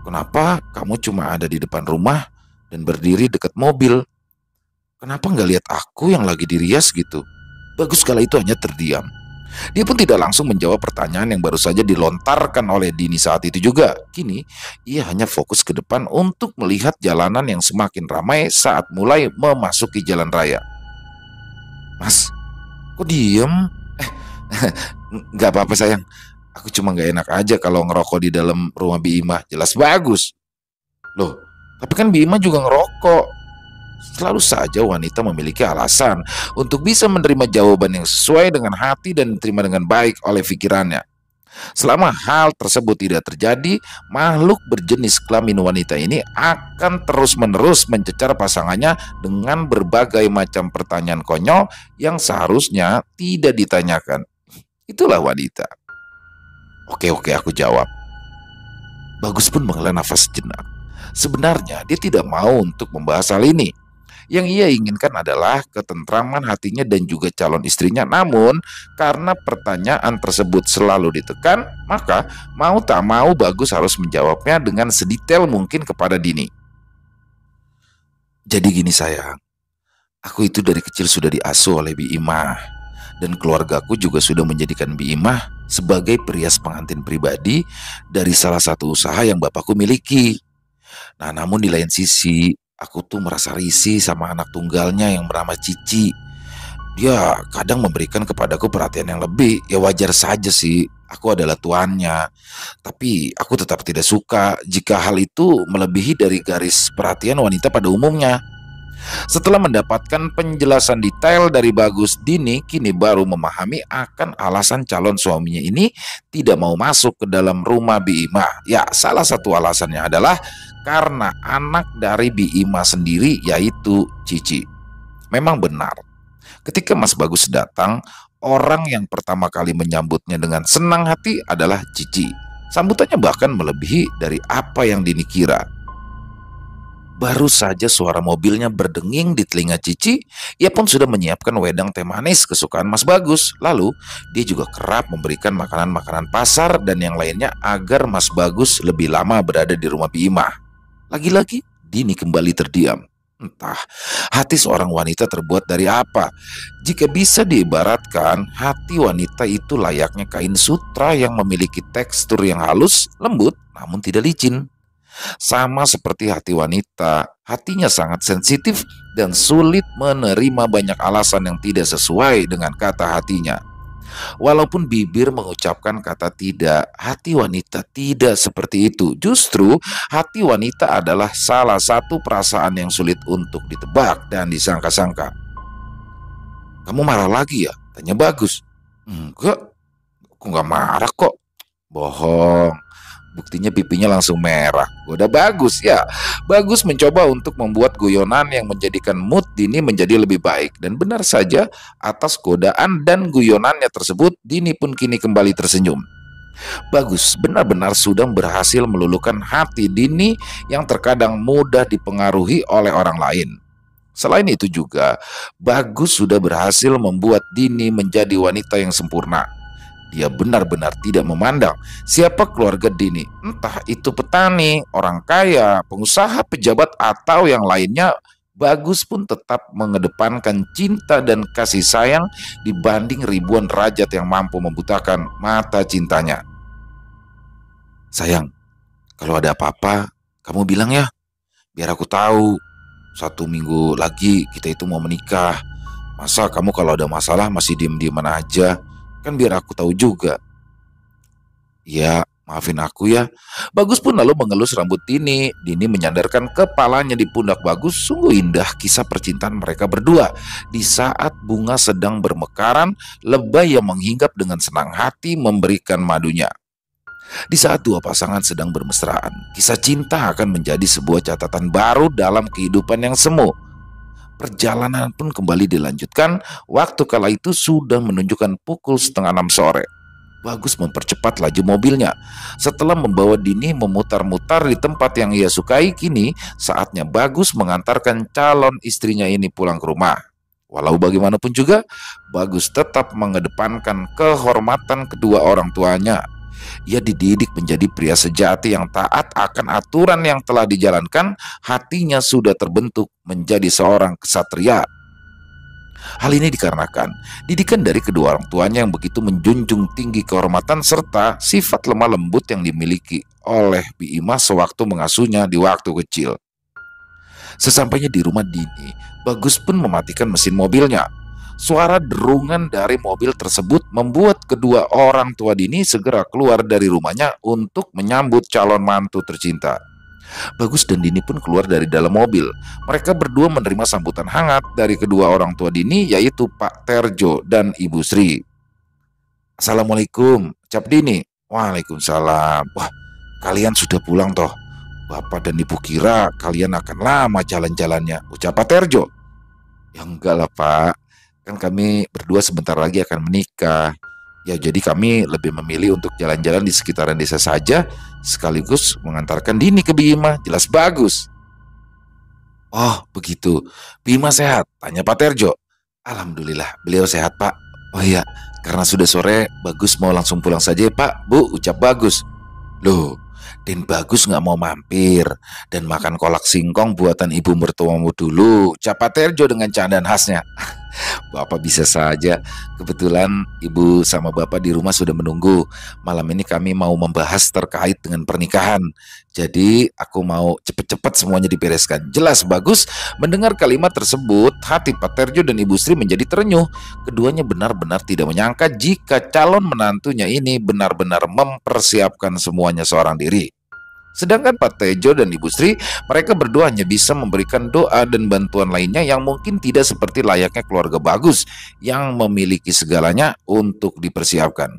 Kenapa kamu cuma ada di depan rumah dan berdiri dekat mobil? Kenapa gak lihat aku yang lagi dirias gitu?" Bagus kala itu hanya terdiam. Dia pun tidak langsung menjawab pertanyaan yang baru saja dilontarkan oleh Dini saat itu juga. Kini, ia hanya fokus ke depan untuk melihat jalanan yang semakin ramai saat mulai memasuki jalan raya. "Mas, kok diem?" "Nggak apa-apa sayang. Aku cuma nggak enak aja kalau ngerokok di dalam rumah Bima. Jelas Bagus." "Loh, tapi kan Bima juga ngerokok." Selalu saja wanita memiliki alasan untuk bisa menerima jawaban yang sesuai dengan hati dan diterima dengan baik oleh pikirannya. Selama hal tersebut tidak terjadi, makhluk berjenis kelamin wanita ini akan terus-menerus mencecar pasangannya dengan berbagai macam pertanyaan konyol yang seharusnya tidak ditanyakan. Itulah wanita. Oke, aku jawab." Bagus pun menghela nafas sejenak. Sebenarnya dia tidak mau untuk membahas hal ini. Yang ia inginkan adalah ketentraman hatinya dan juga calon istrinya. Namun, karena pertanyaan tersebut selalu ditekan, maka mau tak mau Bagus harus menjawabnya dengan sedetail mungkin kepada Dini. Jadi gini sayang, aku itu dari kecil sudah diasuh oleh Bi Imah, dan keluargaku juga sudah menjadikan Bi Imah sebagai perias pengantin pribadi dari salah satu usaha yang bapakku miliki. Nah, namun di lain sisi, aku tuh merasa risih sama anak tunggalnya yang bernama Cici. Dia kadang memberikan kepadaku perhatian yang lebih. Ya wajar saja sih, aku adalah tuannya. Tapi aku tetap tidak suka jika hal itu melebihi dari garis perhatian wanita pada umumnya. Setelah mendapatkan penjelasan detail dari Bagus, Dini kini baru memahami akan alasan calon suaminya ini tidak mau masuk ke dalam rumah Bi Ima. Ya, salah satu alasannya adalah karena anak dari Bi Ima sendiri, yaitu Cici. Memang benar, ketika Mas Bagus datang, orang yang pertama kali menyambutnya dengan senang hati adalah Cici. Sambutannya bahkan melebihi dari apa yang Dini kira. Baru saja suara mobilnya berdenging di telinga Cici, ia pun sudah menyiapkan wedang teh manis kesukaan Mas Bagus. Lalu, dia juga kerap memberikan makanan-makanan pasar dan yang lainnya agar Mas Bagus lebih lama berada di rumah Bi Imah. Lagi-lagi, Dini kembali terdiam. Entah, hati seorang wanita terbuat dari apa? Jika bisa diibaratkan, hati wanita itu layaknya kain sutra yang memiliki tekstur yang halus, lembut, namun tidak licin. Sama seperti hati wanita, hatinya sangat sensitif dan sulit menerima banyak alasan yang tidak sesuai dengan kata hatinya. Walaupun bibir mengucapkan kata tidak, hati wanita tidak seperti itu. Justru hati wanita adalah salah satu perasaan yang sulit untuk ditebak dan disangka-sangka. "Kamu marah lagi ya?" tanya Bagus. "Enggak, aku nggak marah kok." Bohong. Buktinya pipinya langsung merah. Udah Bagus ya. Bagus mencoba untuk membuat guyonan yang menjadikan mood Dini menjadi lebih baik. Dan benar saja, atas godaan dan guyonannya tersebut, Dini pun kini kembali tersenyum. Bagus benar-benar sudah berhasil meluluhkan hati Dini yang terkadang mudah dipengaruhi oleh orang lain. Selain itu juga, Bagus sudah berhasil membuat Dini menjadi wanita yang sempurna. Dia benar-benar tidak memandang siapa keluarga Dini, entah itu petani, orang kaya, pengusaha, pejabat, atau yang lainnya. Bagus pun tetap mengedepankan cinta dan kasih sayang dibanding ribuan rajat yang mampu membutakan mata cintanya. "Sayang, kalau ada apa-apa, kamu bilang ya, biar aku tahu. 1 minggu lagi kita itu mau menikah. Masa kamu kalau ada masalah masih diem-dieman aja? Kan biar aku tahu juga." "Ya, maafin aku ya." Bagus pun lalu mengelus rambut Dini. Dini menyandarkan kepalanya di pundak Bagus. Sungguh indah kisah percintaan mereka berdua. Di saat bunga sedang bermekaran, lebah yang menghinggap dengan senang hati memberikan madunya. Di saat dua pasangan sedang bermesraan, kisah cinta akan menjadi sebuah catatan baru dalam kehidupan yang semu. Perjalanan pun kembali dilanjutkan. Waktu kala itu sudah menunjukkan pukul 5:30 sore. Bagus mempercepat laju mobilnya. Setelah membawa Dini memutar-mutar di tempat yang ia sukai, kini saatnya Bagus mengantarkan calon istrinya ini pulang ke rumah. Walau bagaimanapun juga, Bagus tetap mengedepankan kehormatan kedua orang tuanya. Ia dididik menjadi pria sejati yang taat akan aturan yang telah dijalankan. Hatinya sudah terbentuk menjadi seorang ksatria. Hal ini dikarenakan didikan dari kedua orang tuanya yang begitu menjunjung tinggi kehormatan serta sifat lemah lembut yang dimiliki oleh Bi Imah sewaktu mengasuhnya di waktu kecil. Sesampainya di rumah Dini, Bagus pun mematikan mesin mobilnya. Suara derungan dari mobil tersebut membuat kedua orang tua Dini segera keluar dari rumahnya untuk menyambut calon mantu tercinta. Bagus dan Dini pun keluar dari dalam mobil. Mereka berdua menerima sambutan hangat dari kedua orang tua Dini, yaitu Pak Terjo dan Ibu Sri. "Assalamualaikum," ucap Dini. "Waalaikumsalam." "Wah, kalian sudah pulang toh? Bapak dan Ibu kira kalian akan lama jalan-jalannya," ucap Pak Terjo. "Ya enggak lah Pak, kan kami berdua sebentar lagi akan menikah. Ya jadi kami lebih memilih untuk jalan-jalan di sekitaran desa saja, sekaligus mengantarkan Dini ke Bi Imah." Jelas Bagus. Oh, begitu. Bima sehat? Tanya Pak Terjo. Alhamdulillah, beliau sehat, Pak. Oh iya, karena sudah sore, Bagus mau langsung pulang saja ya, Pak. Bu, ucap Bagus. Loh, Den Bagus nggak mau mampir dan makan kolak singkong buatan ibu mertuamu dulu, ucap Pak Terjo dengan candaan khasnya. Bapak bisa saja. Kebetulan ibu sama bapak di rumah sudah menunggu. Malam ini kami mau membahas terkait dengan pernikahan. Jadi aku mau cepet-cepet semuanya dibereskan. Jelas Bagus. Mendengar kalimat tersebut, hati Pak Terjo dan Ibu Sri menjadi terenyuh. Keduanya benar-benar tidak menyangka jika calon menantunya ini benar-benar mempersiapkan semuanya seorang diri. Sedangkan Pak Tejo dan Ibu Sri, mereka berdua hanya bisa memberikan doa dan bantuan lainnya yang mungkin tidak seperti layaknya keluarga Bagus yang memiliki segalanya untuk dipersiapkan.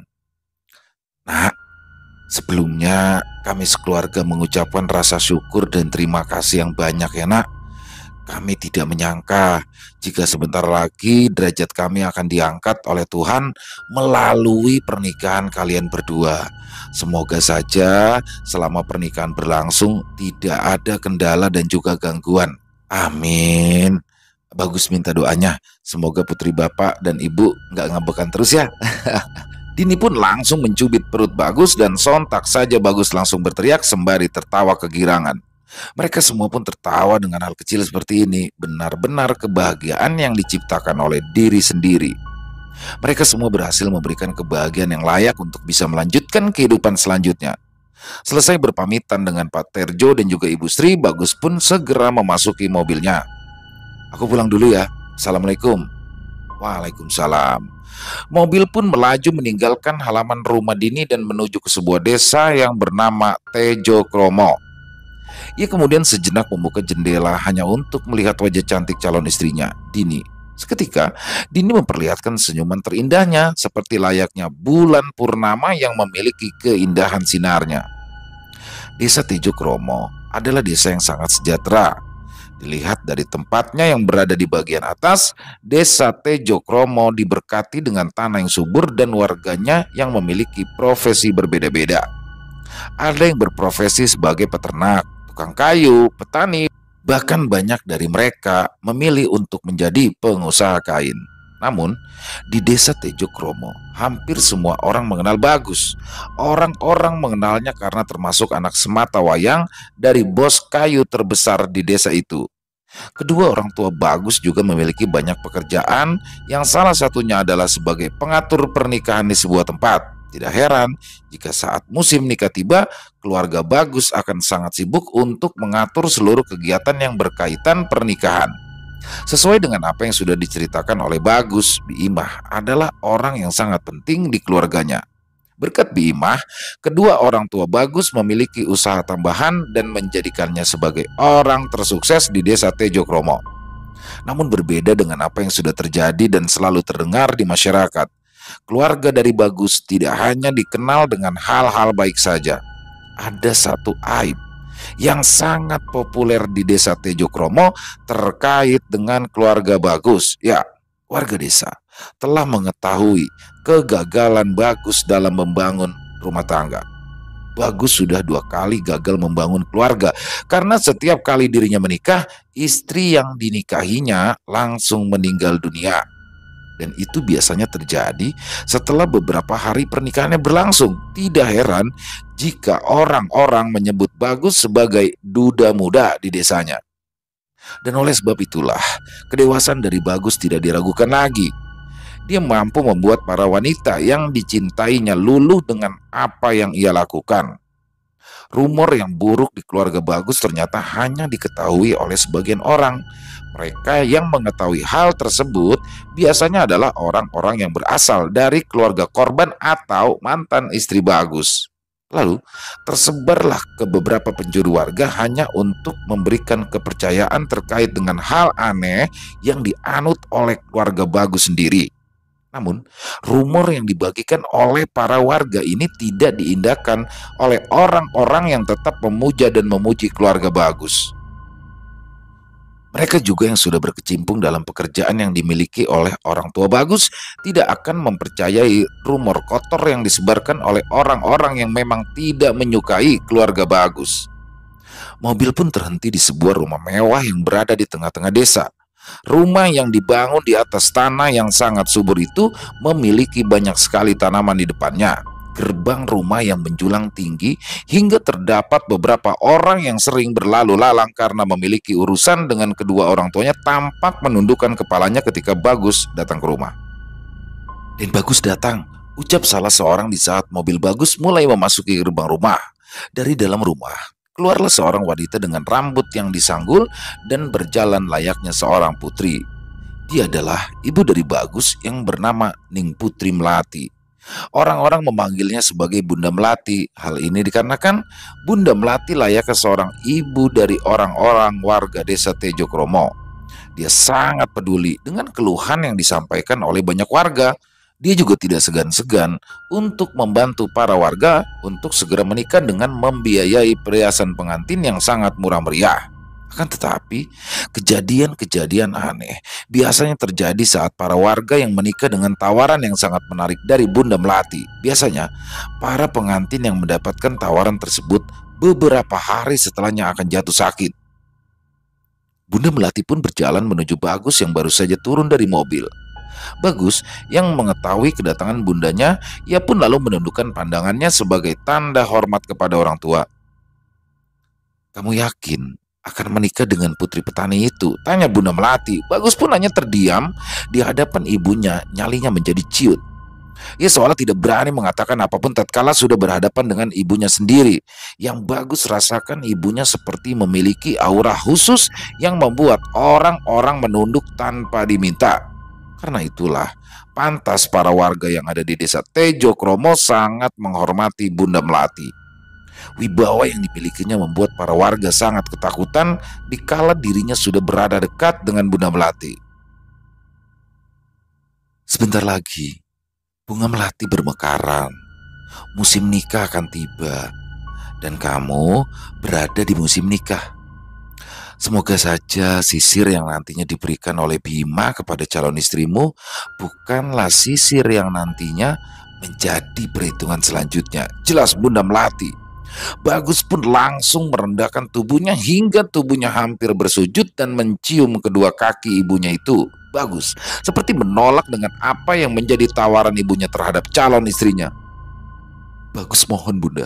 Nah, sebelumnya kami sekeluarga mengucapkan rasa syukur dan terima kasih yang banyak ya nak. Kami tidak menyangka jika sebentar lagi derajat kami akan diangkat oleh Tuhan melalui pernikahan kalian berdua. Semoga saja selama pernikahan berlangsung tidak ada kendala dan juga gangguan. Amin. Bagus minta doanya. Semoga putri bapak dan ibu nggak ngambekan terus ya. Dini pun langsung mencubit perut Bagus dan sontak saja Bagus langsung berteriak sembari tertawa kegirangan. Mereka semua pun tertawa dengan hal kecil seperti ini. Benar-benar kebahagiaan yang diciptakan oleh diri sendiri. Mereka semua berhasil memberikan kebahagiaan yang layak untuk bisa melanjutkan kehidupan selanjutnya. Selesai berpamitan dengan Pak Terjo dan juga Ibu Sri, Bagus pun segera memasuki mobilnya. Aku pulang dulu ya. Assalamualaikum. Waalaikumsalam. Mobil pun melaju meninggalkan halaman rumah Dini dan menuju ke sebuah desa yang bernama Tejo Kromo. Ia kemudian sejenak membuka jendela hanya untuk melihat wajah cantik calon istrinya, Dini. Seketika, Dini memperlihatkan senyuman terindahnya seperti layaknya bulan purnama yang memiliki keindahan sinarnya. Desa Tejo Kromo adalah desa yang sangat sejahtera. Dilihat dari tempatnya yang berada di bagian atas, desa Tejo Kromo diberkati dengan tanah yang subur dan warganya yang memiliki profesi berbeda-beda. Ada yang berprofesi sebagai peternak, tukang kayu, petani, bahkan banyak dari mereka memilih untuk menjadi pengusaha kain. Namun, di desa Tejo Kromo, hampir semua orang mengenal Bagus. Orang-orang mengenalnya karena termasuk anak sematawayang dari bos kayu terbesar di desa itu. Kedua orang tua Bagus juga memiliki banyak pekerjaan yang salah satunya adalah sebagai pengatur pernikahan di sebuah tempat. Tidak heran jika saat musim nikah tiba, keluarga Bagus akan sangat sibuk untuk mengatur seluruh kegiatan yang berkaitan pernikahan. Sesuai dengan apa yang sudah diceritakan oleh Bagus, Biimah adalah orang yang sangat penting di keluarganya. Berkat Biimah, kedua orang tua Bagus memiliki usaha tambahan dan menjadikannya sebagai orang tersukses di desa Tejo Kromo. Namun berbeda dengan apa yang sudah terjadi dan selalu terdengar di masyarakat, keluarga dari Bagus tidak hanya dikenal dengan hal-hal baik saja. Ada satu aib yang sangat populer di desa Tejo Kromo terkait dengan keluarga Bagus. Ya, warga desa telah mengetahui kegagalan Bagus dalam membangun rumah tangga. Bagus sudah 2 kali gagal membangun keluarga karena setiap kali dirinya menikah, istri yang dinikahinya langsung meninggal dunia. Dan itu biasanya terjadi setelah beberapa hari pernikahannya berlangsung. Tidak heran jika orang-orang menyebut Bagus sebagai duda muda di desanya. Dan oleh sebab itulah, kedewasaan dari Bagus tidak diragukan lagi. Dia mampu membuat para wanita yang dicintainya luluh dengan apa yang ia lakukan. Rumor yang buruk di keluarga Bagus ternyata hanya diketahui oleh sebagian orang. Mereka yang mengetahui hal tersebut biasanya adalah orang-orang yang berasal dari keluarga korban atau mantan istri Bagus. Lalu tersebarlah ke beberapa penjuru warga hanya untuk memberikan kepercayaan terkait dengan hal aneh yang dianut oleh keluarga Bagus sendiri. Namun, rumor yang dibagikan oleh para warga ini tidak diindahkan oleh orang-orang yang tetap memuja dan memuji keluarga Bagus. Mereka juga yang sudah berkecimpung dalam pekerjaan yang dimiliki oleh orang tua Bagus tidak akan mempercayai rumor kotor yang disebarkan oleh orang-orang yang memang tidak menyukai keluarga Bagus. Mobil pun terhenti di sebuah rumah mewah yang berada di tengah-tengah desa. Rumah yang dibangun di atas tanah yang sangat subur itu memiliki banyak sekali tanaman di depannya. Gerbang rumah yang menjulang tinggi hingga terdapat beberapa orang yang sering berlalu lalang karena memiliki urusan dengan kedua orang tuanya tampak menundukkan kepalanya ketika Bagus datang ke rumah. "Dan Bagus datang," ucap salah seorang di saat mobil Bagus mulai memasuki gerbang rumah. Dari dalam rumah, keluarlah seorang wanita dengan rambut yang disanggul dan berjalan layaknya seorang putri. Dia adalah ibu dari Bagus yang bernama Ning Putri Melati. Orang-orang memanggilnya sebagai Bunda Melati. Hal ini dikarenakan Bunda Melati layaknya seorang ibu dari orang-orang warga desa Tejo Kromo. Dia sangat peduli dengan keluhan yang disampaikan oleh banyak warga. Dia juga tidak segan-segan untuk membantu para warga untuk segera menikah dengan membiayai perhiasan pengantin yang sangat murah meriah. Akan tetapi, kejadian-kejadian aneh biasanya terjadi saat para warga yang menikah dengan tawaran yang sangat menarik dari Bunda Melati. Biasanya, para pengantin yang mendapatkan tawaran tersebut beberapa hari setelahnya akan jatuh sakit. Bunda Melati pun berjalan menuju Bagus yang baru saja turun dari mobil. Bagus yang mengetahui kedatangan bundanya, ia pun lalu menundukkan pandangannya sebagai tanda hormat kepada orang tua. "Kamu yakin akan menikah dengan putri petani itu?" tanya Bunda Melati. Bagus pun hanya terdiam di hadapan ibunya, nyalinya menjadi ciut. Ia seolah tidak berani mengatakan apapun tatkala sudah berhadapan dengan ibunya sendiri. Yang Bagus rasakan ibunya seperti memiliki aura khusus yang membuat orang-orang menunduk tanpa diminta. Karena itulah, pantas para warga yang ada di desa Tejo Kromo sangat menghormati Bunda Melati. Wibawa yang dimilikinya membuat para warga sangat ketakutan dikala dirinya sudah berada dekat dengan Bunda Melati. Sebentar lagi, bunga melati bermekaran. Musim nikah akan tiba, dan kamu berada di musim nikah. Semoga saja sisir yang nantinya diberikan oleh Bima kepada calon istrimu bukanlah sisir yang nantinya menjadi perhitungan selanjutnya. Jelas Bunda Melati. Bagus pun langsung merendahkan tubuhnya hingga tubuhnya hampir bersujud dan mencium kedua kaki ibunya itu. Bagus seperti menolak dengan apa yang menjadi tawaran ibunya terhadap calon istrinya. "Bagus, mohon Bunda,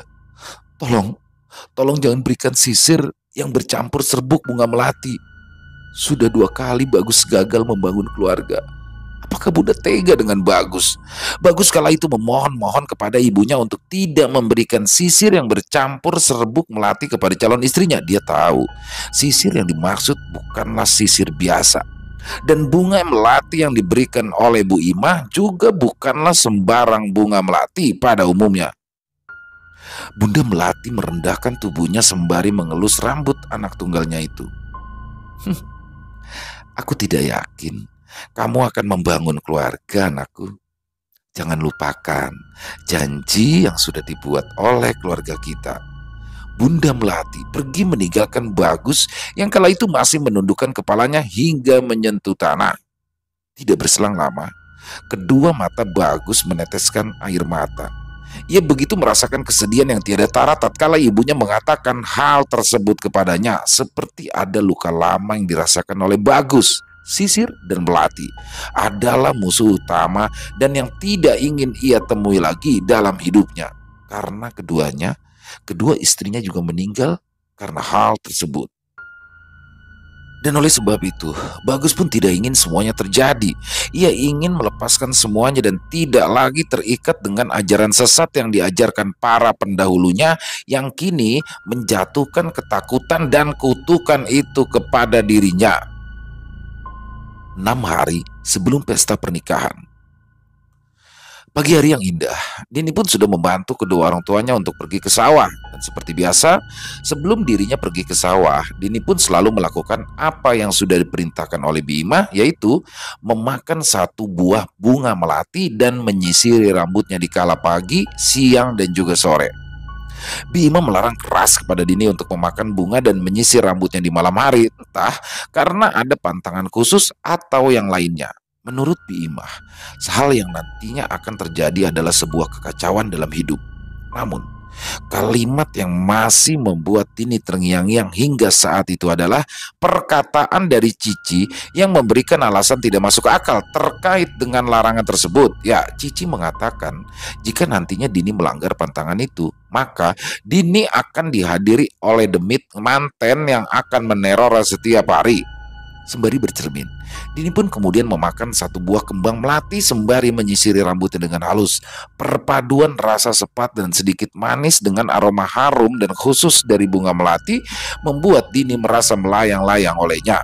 tolong jangan berikan sisir yang bercampur serbuk bunga melati. Sudah 2 kali Bagus gagal membangun keluarga. Apakah Bunda tega dengan Bagus?" Bagus kala itu memohon-mohon kepada ibunya untuk tidak memberikan sisir yang bercampur serbuk melati kepada calon istrinya. Dia tahu sisir yang dimaksud bukanlah sisir biasa. Dan bunga melati yang diberikan oleh Bu Imah juga bukanlah sembarang bunga melati pada umumnya. Bunda Melati merendahkan tubuhnya sembari mengelus rambut anak tunggalnya itu. "Aku tidak yakin kamu akan membangun keluarga, anakku. Jangan lupakan janji yang sudah dibuat oleh keluarga kita." Bunda Melati pergi meninggalkan Bagus yang kala itu masih menundukkan kepalanya hingga menyentuh tanah. Tidak berselang lama, kedua mata Bagus meneteskan air mata. Ia begitu merasakan kesedihan yang tiada tara tatkala ibunya mengatakan hal tersebut kepadanya, seperti ada luka lama yang dirasakan oleh Bagus. Sisir dan Melati adalah musuh utama dan yang tidak ingin ia temui lagi dalam hidupnya. Karena kedua istrinya juga meninggal karena hal tersebut. Dan oleh sebab itu, Bagus pun tidak ingin semuanya terjadi. Ia ingin melepaskan semuanya dan tidak lagi terikat dengan ajaran sesat yang diajarkan para pendahulunya yang kini menjatuhkan ketakutan dan kutukan itu kepada dirinya. 6 hari sebelum pesta pernikahan. Pagi hari yang indah, Dini pun sudah membantu kedua orang tuanya untuk pergi ke sawah. Dan seperti biasa, sebelum dirinya pergi ke sawah, Dini pun selalu melakukan apa yang sudah diperintahkan oleh Bima, yaitu memakan 1 buah bunga melati dan menyisiri rambutnya di kala pagi, siang, dan juga sore. Bima melarang keras kepada Dini untuk memakan bunga dan menyisir rambutnya di malam hari, entah karena ada pantangan khusus atau yang lainnya. Menurut Bima, hal yang nantinya akan terjadi adalah sebuah kekacauan dalam hidup. Namun, Kalimat yang masih membuat Dini terngiang-ngiang hingga saat itu adalah perkataan dari Cici yang memberikan alasan tidak masuk akal terkait dengan larangan tersebut. Ya, Cici mengatakan jika nantinya Dini melanggar pantangan itu, maka Dini akan dihadiri oleh demit manten yang akan meneror setiap hari. Sembari bercermin, Dini pun kemudian memakan satu buah kembang melati sembari menyisiri rambutnya dengan halus. Perpaduan rasa sepat dan sedikit manis dengan aroma harum dan khusus dari bunga melati membuat Dini merasa melayang-layang olehnya.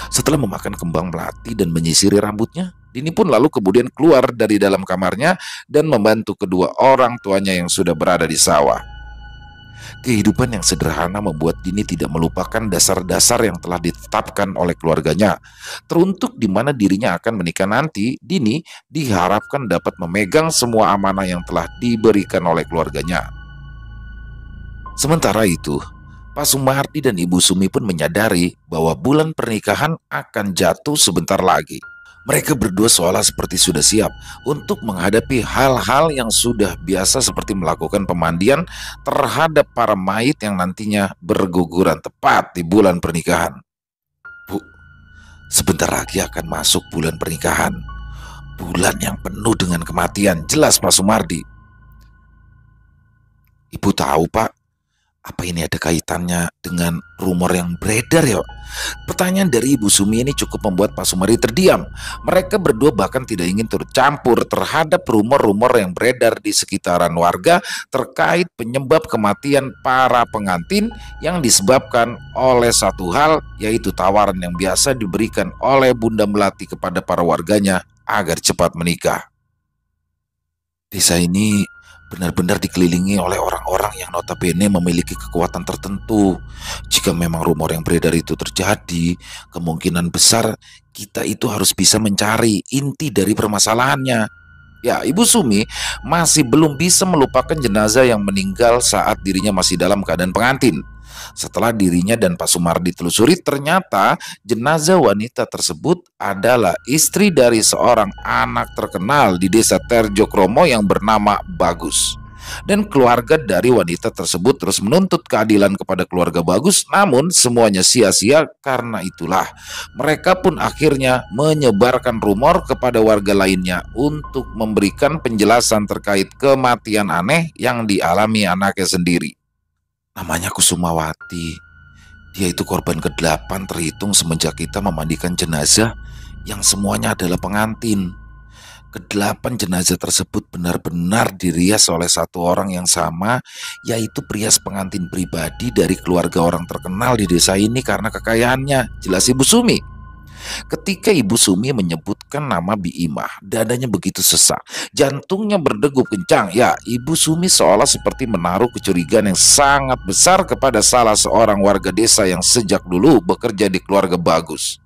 Setelah memakan kembang melati dan menyisiri rambutnya, Dini pun lalu kemudian keluar dari dalam kamarnya dan membantu kedua orang tuanya yang sudah berada di sawah. Kehidupan yang sederhana membuat Dini tidak melupakan dasar-dasar yang telah ditetapkan oleh keluarganya. Teruntuk di mana dirinya akan menikah nanti, Dini diharapkan dapat memegang semua amanah yang telah diberikan oleh keluarganya. Sementara itu, Pak Sumardi dan Ibu Sumi pun menyadari bahwa bulan pernikahan akan jatuh sebentar lagi. Mereka berdua seolah seperti sudah siap untuk menghadapi hal-hal yang sudah biasa seperti melakukan pemandian terhadap para mayit yang nantinya berguguran tepat di bulan pernikahan. Bu, sebentar lagi akan masuk bulan pernikahan. Bulan yang penuh dengan kematian, jelas Pak Sumardi. Ibu tahu Pak, apa ini ada kaitannya dengan rumor yang beredar ya? Pertanyaan dari Ibu Sumi ini cukup membuat Pak Sumardi terdiam. Mereka berdua bahkan tidak ingin turut campur terhadap rumor-rumor yang beredar di sekitaran warga terkait penyebab kematian para pengantin yang disebabkan oleh satu hal, yaitu tawaran yang biasa diberikan oleh Bunda Melati kepada para warganya agar cepat menikah. Desa ini benar-benar dikelilingi oleh orang-orang yang notabene memiliki kekuatan tertentu. Jika memang rumor yang beredar itu terjadi, kemungkinan besar kita itu harus bisa mencari inti dari permasalahannya. Ya, Ibu Sumi masih belum bisa melupakan jenazah yang meninggal saat dirinya masih dalam keadaan pengantin. Setelah dirinya dan Pak Sumardi telusuri, ternyata jenazah wanita tersebut adalah istri dari seorang anak terkenal di desa Terjokromo yang bernama Bagus. Dan keluarga dari wanita tersebut terus menuntut keadilan kepada keluarga Bagus, namun semuanya sia-sia. Karena itulah mereka pun akhirnya menyebarkan rumor kepada warga lainnya untuk memberikan penjelasan terkait kematian aneh yang dialami anaknya sendiri. Namanya Kusumawati. Dia itu korban ke-8 terhitung semenjak kita memandikan jenazah yang semuanya adalah pengantin. Ke-8 jenazah tersebut benar-benar dirias oleh satu orang yang sama, yaitu prias pengantin pribadi dari keluarga orang terkenal di desa ini karena kekayaannya, jelas Ibu Sumi. Ketika Ibu Sumi menyebutkan nama Biimah, dadanya begitu sesak, jantungnya berdegup kencang. Ya, Ibu Sumi seolah seperti menaruh kecurigaan yang sangat besar kepada salah seorang warga desa yang sejak dulu bekerja di keluarga Bagus.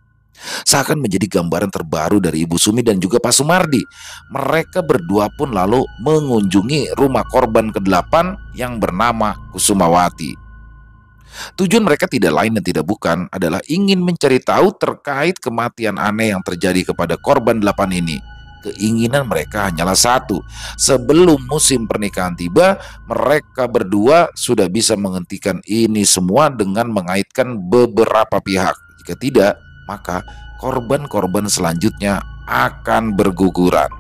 Seakan menjadi gambaran terbaru dari Ibu Sumi dan juga Pak Sumardi. Mereka berdua pun lalu mengunjungi rumah korban ke-8 yang bernama Kusumawati. Tujuan mereka tidak lain dan tidak bukan adalah ingin mencari tahu terkait kematian aneh yang terjadi kepada korban 8 ini. Keinginan mereka hanyalah satu. Sebelum musim pernikahan tiba, mereka berdua sudah bisa menghentikan ini semua dengan mengaitkan beberapa pihak. Jika tidak, maka korban-korban selanjutnya akan berguguran.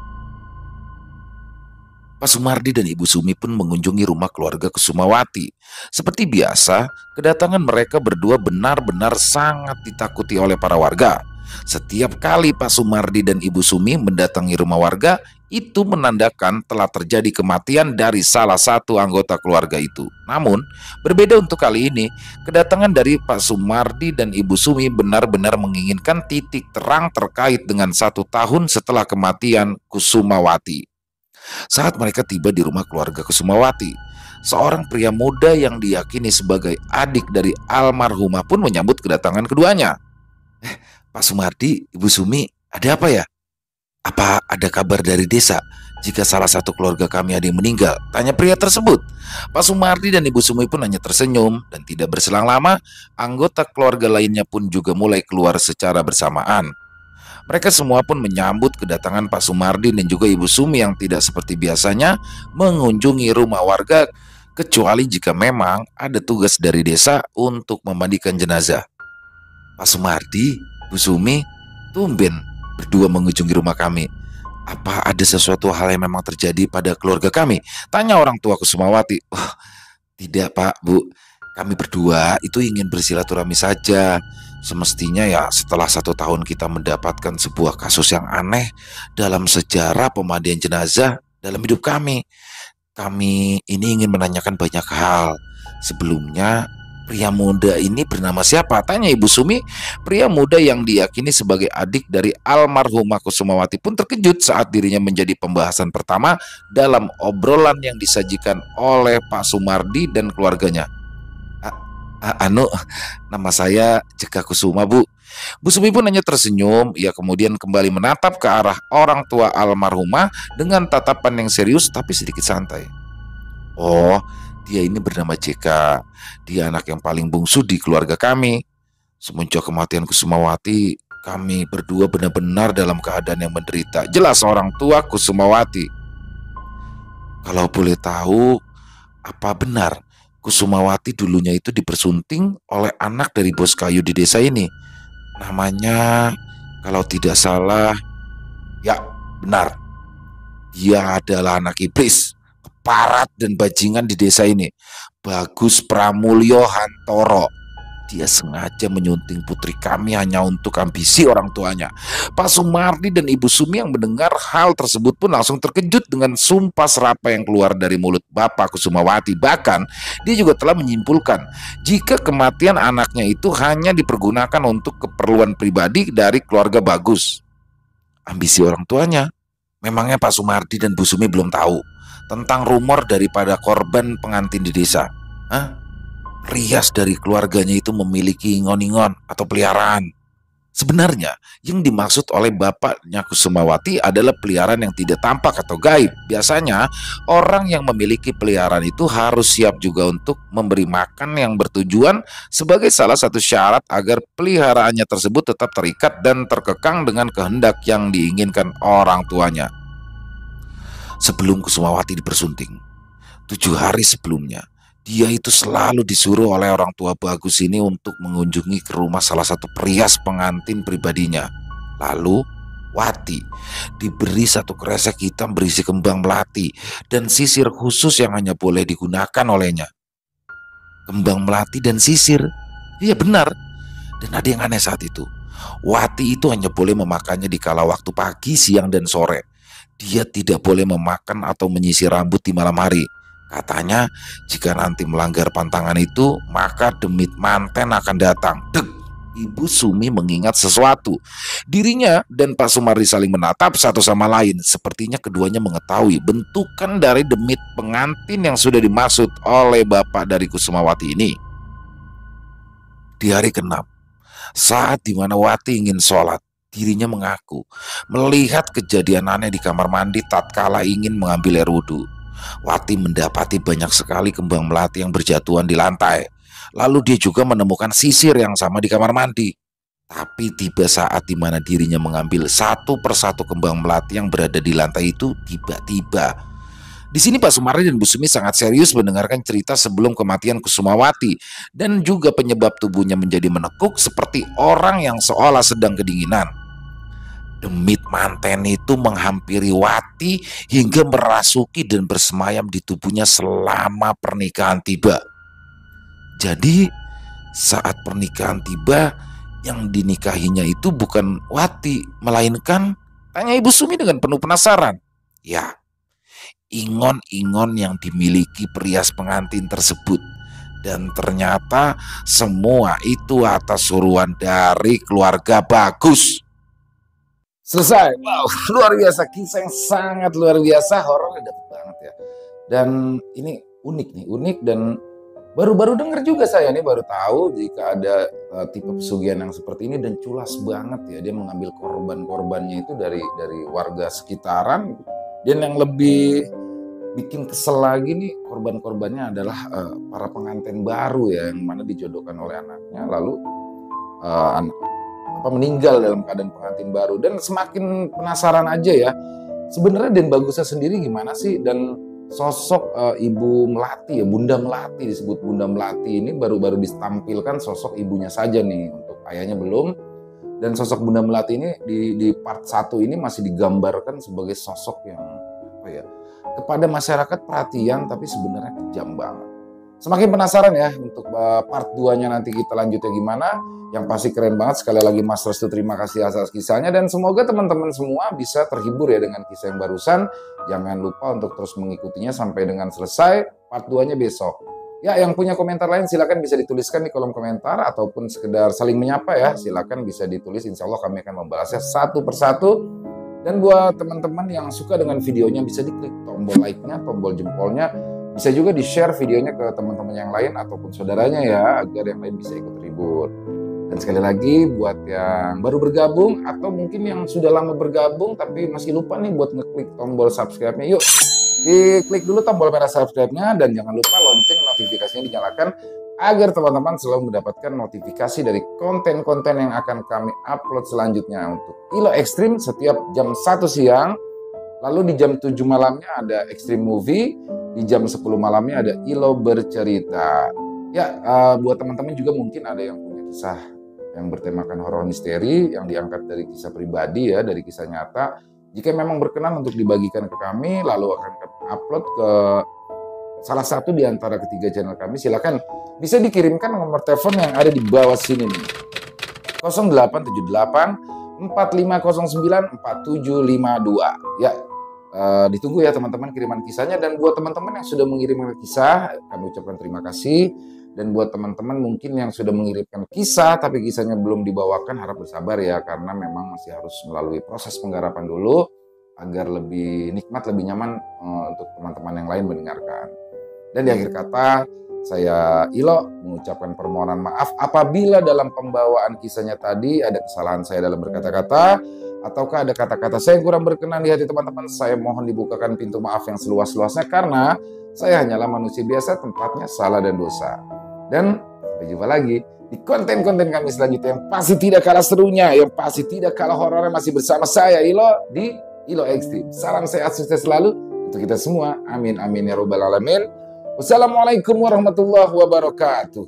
Pak Sumardi dan Ibu Sumi pun mengunjungi rumah keluarga Kusumawati. Seperti biasa, kedatangan mereka berdua benar-benar sangat ditakuti oleh para warga. Setiap kali Pak Sumardi dan Ibu Sumi mendatangi rumah warga, itu menandakan telah terjadi kematian dari salah satu anggota keluarga itu. Namun, berbeda untuk kali ini, kedatangan dari Pak Sumardi dan Ibu Sumi benar-benar menginginkan titik terang terkait dengan 1 tahun setelah kematian Kusumawati. Saat mereka tiba di rumah keluarga Kusumawati, seorang pria muda yang diyakini sebagai adik dari almarhumah pun menyambut kedatangan keduanya. Pak Sumardi, Ibu Sumi, ada apa ya? Apa ada kabar dari desa jika salah satu keluarga kami ada yang meninggal? Tanya pria tersebut. Pak Sumardi dan Ibu Sumi pun hanya tersenyum, dan tidak berselang lama, anggota keluarga lainnya pun juga mulai keluar secara bersamaan. Mereka semua pun menyambut kedatangan Pak Sumardi dan juga Ibu Sumi yang tidak seperti biasanya mengunjungi rumah warga kecuali jika memang ada tugas dari desa untuk memandikan jenazah. Pak Sumardi, Bu Sumi, tumben berdua mengunjungi rumah kami. Apa ada sesuatu hal yang memang terjadi pada keluarga kami? Tanya orang tua Kusumawati. Oh, tidak Pak, Bu. Kami berdua itu ingin bersilaturahmi saja. Semestinya ya setelah 1 tahun kita mendapatkan sebuah kasus yang aneh dalam sejarah pemandian jenazah dalam hidup kami. Kami ini ingin menanyakan banyak hal. Sebelumnya, pria muda ini bernama siapa? Tanya Ibu Sumi. Pria muda yang diyakini sebagai adik dari almarhumah Kusumawati pun terkejut saat dirinya menjadi pembahasan pertama dalam obrolan yang disajikan oleh Pak Sumardi dan keluarganya. Anu, nama saya Jeka Kusuma, Bu. Bu Sumi pun hanya tersenyum. Ia kemudian kembali menatap ke arah orang tua almarhumah dengan tatapan yang serius tapi sedikit santai. Oh, dia ini bernama JK. Dia anak yang paling bungsu di keluarga kami. Semenjak kematian Kusumawati, kami berdua benar-benar dalam keadaan yang menderita. Jelas orang tua Kusumawati. Kalau boleh tahu, apa benar Kusumawati dulunya itu dipersunting oleh anak dari bos kayu di desa ini? Namanya, kalau tidak salah, ya benar, dia adalah anak iblis, keparat dan bajingan di desa ini, Bagus Pramulyo Hantoro. Dia sengaja menyunting putri kami hanya untuk ambisi orang tuanya. Pak Sumardi dan Ibu Sumi yang mendengar hal tersebut pun langsung terkejut dengan sumpah serapa yang keluar dari mulut Bapak Kusumawati. Bahkan dia juga telah menyimpulkan jika kematian anaknya itu hanya dipergunakan untuk keperluan pribadi dari keluarga Bagus. Ambisi orang tuanya. Memangnya Pak Sumardi dan Bu Sumi belum tahu tentang rumor daripada korban pengantin di desa? Hah? Rias dari keluarganya itu memiliki ingon-ingon atau peliharaan. Sebenarnya yang dimaksud oleh bapaknya Kusumawati adalah peliharaan yang tidak tampak atau gaib. Biasanya orang yang memiliki peliharaan itu harus siap juga untuk memberi makan yang bertujuan sebagai salah satu syarat agar peliharaannya tersebut tetap terikat dan terkekang dengan kehendak yang diinginkan orang tuanya. Sebelum Kusumawati dipersunting, 7 hari sebelumnya, dia itu selalu disuruh oleh orang tua Bagus ini untuk mengunjungi ke rumah salah satu perias pengantin pribadinya. Lalu Wati diberi satu kresek hitam berisi kembang melati dan sisir khusus yang hanya boleh digunakan olehnya. Kembang melati dan sisir, iya benar. Dan ada yang aneh saat itu, Wati itu hanya boleh memakannya di kala waktu pagi, siang, dan sore. Dia tidak boleh memakan atau menyisir rambut di malam hari. Katanya jika nanti melanggar pantangan itu, maka demit manten akan datang. Dek, Ibu Sumi mengingat sesuatu. Dirinya dan Pak Sumardi saling menatap satu sama lain. Sepertinya keduanya mengetahui bentukan dari demit pengantin yang sudah dimaksud oleh bapak dari Kusumawati ini. Di hari ke-6, saat dimana Wati ingin sholat, dirinya mengaku melihat kejadian aneh di kamar mandi tatkala ingin mengambil air wudhu. Wati mendapati banyak sekali kembang melati yang berjatuhan di lantai. Lalu dia juga menemukan sisir yang sama di kamar mandi. Tapi tiba saat dimana dirinya mengambil satu persatu kembang melati yang berada di lantai itu, tiba-tiba di sini Pak Sumardi dan Bu Sumi sangat serius mendengarkan cerita sebelum kematian Kusumawati dan juga penyebab tubuhnya menjadi menekuk seperti orang yang seolah sedang kedinginan. Demit manten itu menghampiri Wati hingga merasuki dan bersemayam di tubuhnya selama pernikahan tiba. Jadi saat pernikahan tiba, yang dinikahinya itu bukan Wati, melainkan, tanya Ibu Sumi dengan penuh penasaran. Ya, ingon-ingon yang dimiliki perias pengantin tersebut. Dan ternyata semua itu atas suruhan dari keluarga Bagus. Selesai. Wow, luar biasa. Kisah yang sangat luar biasa. Horornya dapet banget ya. Dan ini unik nih, unik dan baru-baru dengar juga saya nih, baru tahu jika ada tipe pesugihan yang seperti ini dan culas banget ya. Dia mengambil korban-korbannya itu dari warga sekitaran. Dan yang lebih bikin kesel lagi nih, korban-korbannya adalah para pengantin baru ya, yang mana dijodohkan oleh anaknya, lalu meninggal dalam keadaan pengantin baru. Dan semakin penasaran aja ya, sebenarnya Den Bagusnya sendiri gimana sih, dan sosok Ibu Melati ya, Bunda Melati, disebut Bunda Melati ini baru-baru ditampilkan sosok ibunya saja nih, untuk ayahnya belum. Dan sosok Bunda Melati ini di part 1 ini masih digambarkan sebagai sosok yang apa ya, kepada masyarakat perhatian tapi sebenarnya kejam banget. Semakin penasaran ya untuk part 2-nya nanti kita lanjutnya gimana. Yang pasti keren banget. Sekali lagi Mas Restu terima kasih atas kisahnya, dan semoga teman-teman semua bisa terhibur ya dengan kisah yang barusan. Jangan lupa untuk terus mengikutinya sampai dengan selesai. Part 2-nya besok. Ya, yang punya komentar lain silakan bisa dituliskan di kolom komentar, ataupun sekedar saling menyapa ya, silakan bisa ditulis. Insya Allah kami akan membalasnya satu persatu. Dan buat teman-teman yang suka dengan videonya, bisa diklik tombol like-nya, tombol jempolnya. Bisa juga di-share videonya ke teman-teman yang lain ataupun saudaranya ya, agar yang lain bisa ikut terhibur. Dan sekali lagi buat yang baru bergabung atau mungkin yang sudah lama bergabung tapi masih lupa nih buat ngeklik tombol subscribe-nya, yuk diklik dulu tombol merah subscribe-nya, dan jangan lupa lonceng notifikasinya dinyalakan agar teman-teman selalu mendapatkan notifikasi dari konten-konten yang akan kami upload selanjutnya. Untuk Ilo Ekstrim setiap jam 1 siang, lalu di jam 7 malamnya ada Ekstrim Movie, di jam 10 malamnya ada Ilo Bercerita. Ya, buat teman-teman juga mungkin ada yang punya kisah yang bertemakan horor misteri yang diangkat dari kisah pribadi ya, dari kisah nyata. Jika memang berkenan untuk dibagikan ke kami, lalu akan kami upload ke salah satu di antara ketiga channel kami, silakan bisa dikirimkan nomor telepon yang ada di bawah sini nih. 0878 4509 4752. Ya, ditunggu ya teman-teman kiriman kisahnya. Dan buat teman-teman yang sudah mengirimkan kisah, kami ucapkan terima kasih. Dan buat teman-teman mungkin yang sudah mengirimkan kisah tapi kisahnya belum dibawakan, harap bersabar ya, karena memang masih harus melalui proses penggarapan dulu agar lebih nikmat, lebih nyaman untuk teman-teman yang lain mendengarkan. Dan di akhir kata, saya Ilo mengucapkan permohonan maaf apabila dalam pembawaan kisahnya tadi ada kesalahan saya dalam berkata-kata, ataukah ada kata-kata saya yang kurang berkenan di hati teman-teman. Saya mohon dibukakan pintu maaf yang seluas-luasnya, karena saya hanyalah manusia biasa, tempatnya salah dan dosa. Dan sampai jumpa lagi di konten-konten kami selanjutnya yang pasti tidak kalah serunya, yang pasti tidak kalah horornya, masih bersama saya Ilo di Ilo Ekstrim. Salam sehat sukses selalu untuk kita semua. Amin amin ya robbal alamin. Wassalamualaikum warahmatullahi wabarakatuh.